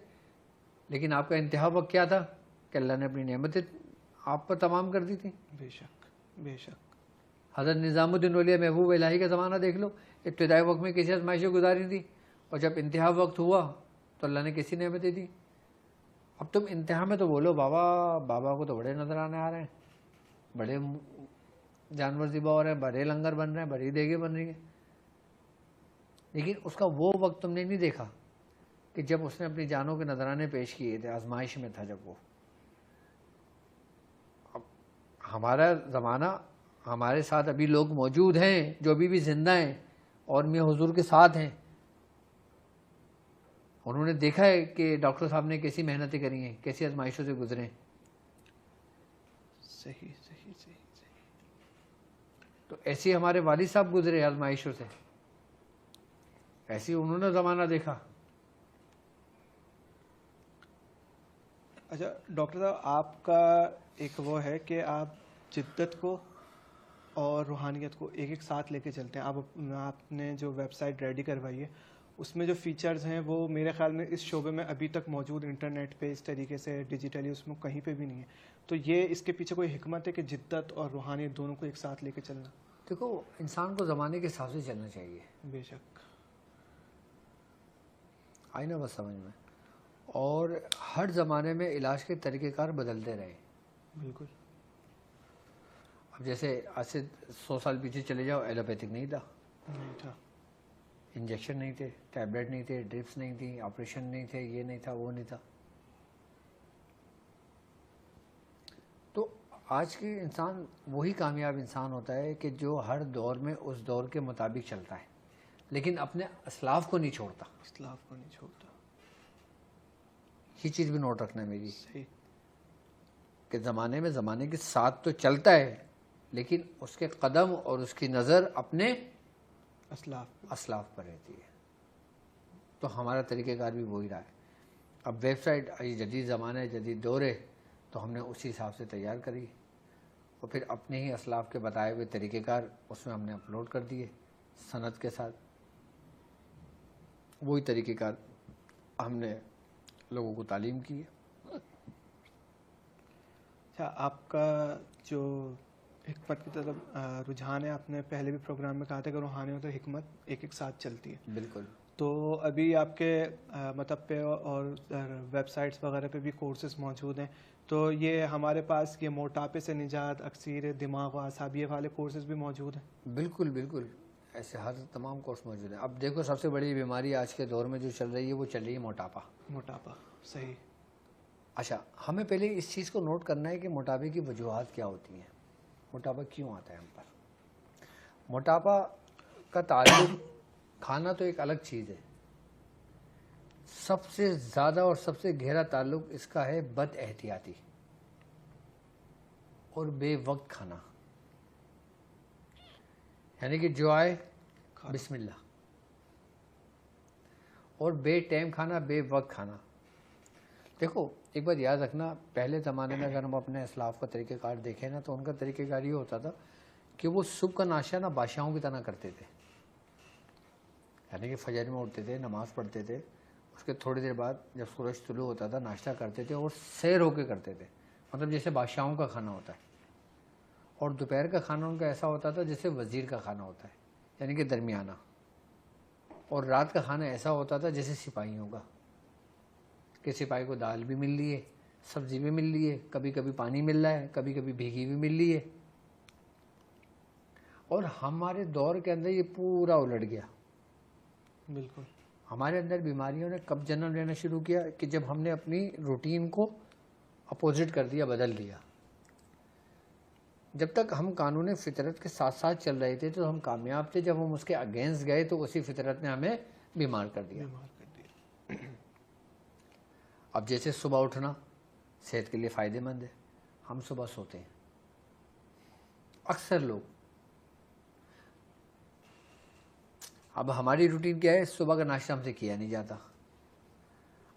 لیکن آپ کا انتہا وقت کیا تھا کہ اللہ نے اپنی نعمتیں آپ پر تمام کر دی تھیں. بے شک بے شک. حضرت نظام الدین اولیاء محبوب الہی کا زمانہ دیکھ لو، ابتدائی وقت میں کیسی آزمائشیں گزاری تھی، اور جب انتہا وقت ہوا تو اللہ نے کیسی نعمتیں دی. اب تم انتہا میں تو بولو بابا کو تو بڑے نظرانے آ رہے ہیں، بڑے جانور ذبح ہو رہے ہیں، بڑے لنگر بن رہے ہیں، بڑی دیگیں بن رہی ہیں. لیکن اس کا وہ وقت تم نے نہیں دیکھا کہ جب اس نے اپنی جانوں کے نذرانے پیش کیے تھے، آزمائش میں تھا جب وہ. اب ہمارا زمانہ، ہمارے ساتھ ابھی لوگ موجود ہیں جو ابھی بھی زندہ ہیں اور میں حضور کے ساتھ ہیں. انہوں نے دیکھا ہے کہ ڈاکٹر صاحب نے کیسی محنتیں کری ہیں، کیسی آزمائشوں سے گزرے ہیں. صحیح صحیح صحیح صحیح. تو ایسی ہمارے والد صاحب گزرے آزمائشوں سے، ایسی انہوں نے زمانہ دیکھا. اچھا ڈاکٹر صاحب، آپ کا ایک وہ ہے کہ آپ جدت کو اور روحانیت کو ایک ایک ساتھ لے کے چلتے ہیں. آپ نے جو ویب سائٹ ریڈی کروائی ہے اس میں جو فیچرز ہیں وہ میرے خیال میں اس شعبے میں ابھی تک موجود انٹرنیٹ پہ اس طریقے سے ڈیجیٹلی اس میں کہیں پہ بھی نہیں ہے. تو یہ اس کے پیچھے کوئی حکمت ہے کہ جدت اور روحانیت دونوں کو ایک ساتھ لے کے چلنا؟ دیکھو، انسان کو زمانے کے حساب سے چلنا چاہیے. بے شک. آئی نا بس سمجھ میں. اور ہر زمانے میں علاج کے طریقہ کار بدلتے رہے. بالکل. اب جیسے آج سے 100 سال پیچھے چلے جاؤ، ایلوپیتھک نہیں تھا، نہیں تھا. انجیکشن نہیں تھے، ٹیبلٹ نہیں تھے، ڈرپس نہیں تھی، آپریشن نہیں تھے، یہ نہیں تھا، وہ نہیں تھا. تو آج کے انسان وہی کامیاب انسان ہوتا ہے کہ جو ہر دور میں اس دور کے مطابق چلتا ہے، لیکن اپنے اسلاف کو نہیں چھوڑتا. اسلاف کو نہیں چھوڑتا. یہ چیز بھی نوٹ رکھنا ہے میری، صحیح. کہ زمانے میں زمانے کے ساتھ تو چلتا ہے، لیکن اس کے قدم اور اس کی نظر اپنے اسلاف پر رہتی ہے. تو ہمارا طریقہ کار بھی وہی رہا ہے. اب ویب سائٹ جدید زمانہ ہے، جدید دور ہے، تو ہم نے اسی حساب سے تیار کری، اور پھر اپنے ہی اسلاف کے بتائے ہوئے طریقہ کار اس میں ہم نے اپلوڈ کر دیے سند کے ساتھ. وہی طریقہ کار ہم نے لوگوں کو تعلیم کی ہے. اچھا، آپ کا جو حکمت کی طرف رجحان ہے، آپ نے پہلے بھی پروگرام میں کہا تھا کہ روحانیت اور حکمت ایک ایک ساتھ چلتی ہے. بالکل. تو ابھی آپ کے مطلب پہ اور ویب سائٹس وغیرہ پہ بھی کورسز موجود ہیں، تو یہ ہمارے پاس یہ موٹاپے سے نجات، اکثیر دماغ و اعصابیہ والے کورسز بھی موجود ہیں؟ بالکل بالکل، ایسے ہر تمام کورس موجود ہیں. اب دیکھو سب سے بڑی بیماری آج کے دور میں جو چل رہی ہے وہ چل رہی ہے موٹاپا. موٹاپا، صحیح. اچھا، ہمیں پہلے اس چیز کو نوٹ کرنا ہے کہ موٹاپے کی وجوہات کیا ہوتی ہیں، موٹاپا کیوں آتا ہے ہم پر. موٹاپا کا تعلق، کھانا تو ایک الگ چیز ہے، سب سے زیادہ اور سب سے گہرا تعلق اس کا ہے بد احتیاطی اور بے وقت کھانا. یعنی کہ جو آئے بسم اللہ، اور بے ٹائم کھانا، بے وقت کھانا. دیکھو ایک بات یاد رکھنا، پہلے زمانے میں اگر ہم اپنے اسلاف کا طریقہ کار دیکھیں نا، تو ان کا طریقہ کار یہ ہوتا تھا کہ وہ صبح کا ناشتہ نا بادشاہوں کی طرح کرتے تھے. یعنی کہ فجر میں اٹھتے تھے، نماز پڑھتے تھے، اس کے تھوڑی دیر بعد جب سورج طلوع ہوتا تھا ناشتہ کرتے تھے اور سیر ہو کے کرتے تھے، مطلب جیسے بادشاہوں کا کھانا ہوتا ہے. اور دوپہر کا کھانا ان کا ایسا ہوتا تھا جیسے وزیر کا کھانا ہوتا ہے، یعنی کہ درمیانہ. اور رات کا کھانا ایسا ہوتا تھا جیسے سپاہیوں کا، کہ سپاہی کو دال بھی مل رہی ہے، سبزی بھی مل رہی ہے، کبھی کبھی پانی مل رہا ہے، کبھی کبھی بھیگی بھی مل رہی ہے. اور ہمارے دور کے اندر یہ پورا الٹ گیا. بالکل. ہمارے اندر بیماریوں نے کب جنم لینا شروع کیا کہ جب ہم نے اپنی روٹین کو اپوزٹ کر دیا، بدل دیا. جب تک ہم قانون فطرت کے ساتھ ساتھ چل رہے تھے تو ہم کامیاب تھے، جب ہم اس کے اگینسٹ گئے تو اسی فطرت نے ہمیں بیمار کر دیا. اب جیسے صبح اٹھنا صحت کے لیے فائدہ مند ہے، ہم صبح سوتے ہیں اکثر لوگ. اب ہماری روٹین کیا ہے، صبح کا ناشتہ ہم سے کیا نہیں جاتا.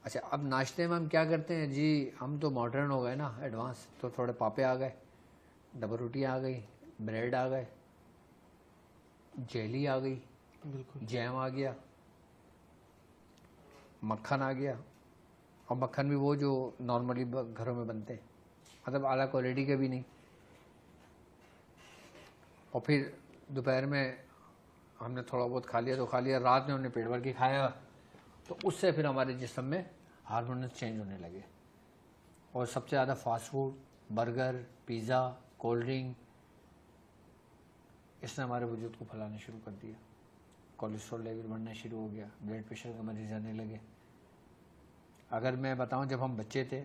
اچھا، اب ناشتے میں ہم کیا کرتے ہیں جی، ہم تو ماڈرن ہو گئے نا، ایڈوانس، تو تھوڑے پاپے آ گئے، ڈبل روٹی آ گئی، بریڈ آ گئے، جیلی آ گئی، بالکل. جیم آ گیا، مکھن آ گیا. اور مکھن بھی وہ جو نارملی گھروں میں بنتے ہیں، مطلب اعلیٰ کوالٹی کے بھی نہیں. اور پھر دوپہر میں ہم نے تھوڑا بہت کھا لیا تو کھا لیا، رات میں ہم نے پیٹ بھر کے کھایا، تو اس سے پھر ہمارے جسم میں ہارمونز چینج ہونے لگے. اور سب سے زیادہ fast food, burger, pizza, cold drink, اس نے ہمارے وجود کو پھیلانا شروع کر دیا. کولیسٹرول لیول بڑھنا شروع ہو گیا، بلڈ پریشر کے مریض آنے لگے. اگر میں بتاؤں جب ہم بچے تھے،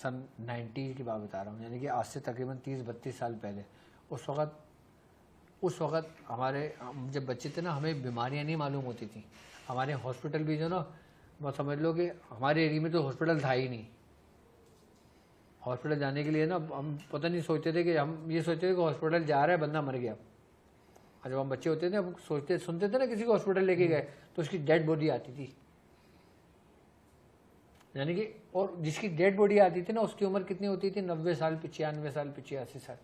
سن 90 کی بات بتا رہا ہوں، یعنی کہ آج سے تقریباً 30-32 سال پہلے، اس وقت ہم جب بچے تھے نا، ہمیں بیماریاں نہیں معلوم ہوتی تھیں. ہمارے ہاسپٹل بھی جو نا، بس سمجھ لو کہ ہمارے ایریا میں تو ہاسپٹل تھا ہی نہیں. ہاسپٹل جانے کے لیے نا ہم پتہ نہیں سوچتے تھے، کہ ہم یہ سوچتے تھے کہ ہاسپٹل جا رہا ہے بندہ مر گیا. اور جب ہم بچے ہوتے تھے، ہم سنتے تھے نا کسی کو ہاسپٹل لے کے گئے تو اس کی ڈیڈ باڈی آتی تھی. یعنی کہ اور جس کی ڈیڈ باڈی آتی تھی نا، اس کی عمر کتنی ہوتی تھی؟ 90 سال، 95 سال، 85 سال.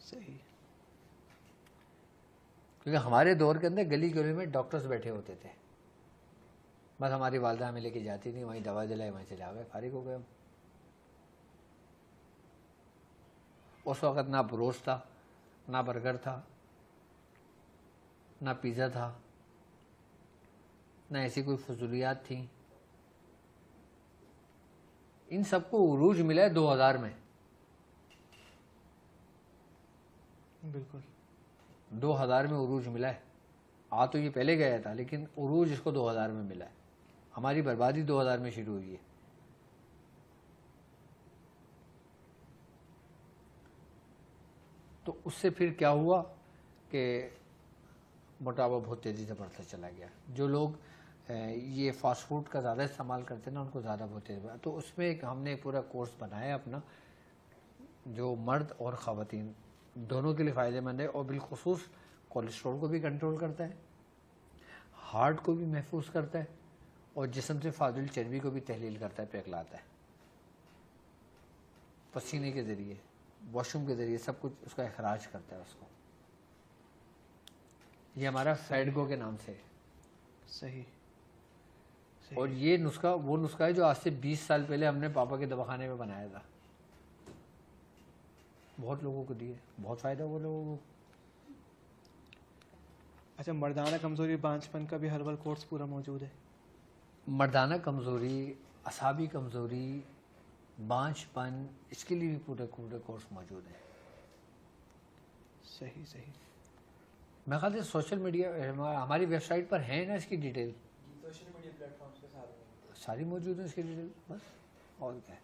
صحیح. کیونکہ ہمارے دور کے اندر گلی گلی میں ڈاکٹرز بیٹھے ہوتے تھے، بس ہماری والدہ ہمیں لے کے جاتی تھی، وہیں دوا دلائی، وہیں چلے گئے، فارغ ہو گئے ہم. اس وقت نہ بروس تھا، نہ برگر تھا، نہ پیزا تھا، نہ ایسی کوئی فضولیات تھیں. ان سب کو عروج ملا ہے 2000 میں. بالکل. 2000 میں عروج ملا ہے. تو یہ پہلے گیا تھا، لیکن عروج اس کو 2000 میں ملا ہے. ہماری بربادی 2000 میں شروع ہوئی ہے. تو اس سے پھر کیا ہوا کہ موٹاپا بہت تیزی سے بڑھتا چلا گیا. جو لوگ یہ فاسٹ فوڈ کا زیادہ استعمال کرتے ہیں نا، ان کو زیادہ بہت تیز بڑھا. تو اس میں ہم نے پورا کورس بنایا اپنا، جو مرد اور خواتین دونوں کے لیے فائدہ مند ہے، اور بالخصوص کولیسٹرول کو بھی کنٹرول کرتا ہے، ہارٹ کو بھی محفوظ کرتا ہے، اور جسم سے فاضل چربی کو بھی تحلیل کرتا ہے، پگھلاتا ہے. پسینے کے ذریعے، واش روم کے ذریعے سب کچھ اس کا اخراج کرتا ہے اس کو. یہ ہمارا فیٹ گو کے نام سے ہے. صحیح. اور یہ نسخہ وہ نسخہ ہے جو آج سے 20 سال پہلے ہم نے پاپا کے دواخانے میں بنایا تھا. بہت لوگوں کو دیے, بہت فائدہ ہوا لوگوں کو. اچھا, مردانہ کمزوری بانجھ پن کا بھی ہربل کورس پورا موجود ہے؟ مردانہ کمزوری, اعصابی کمزوری, بانجھ پن, اس کے لیے بھی پورے کورس موجود ہیں. صحیح صحیح. میں خیال سے سوشل میڈیا ہماری ویب سائٹ پر ہے نا اس کی detail? Social media platforms پہ ساری موجود ہیں اس کی ڈیٹیل, بس اور کیا ہے.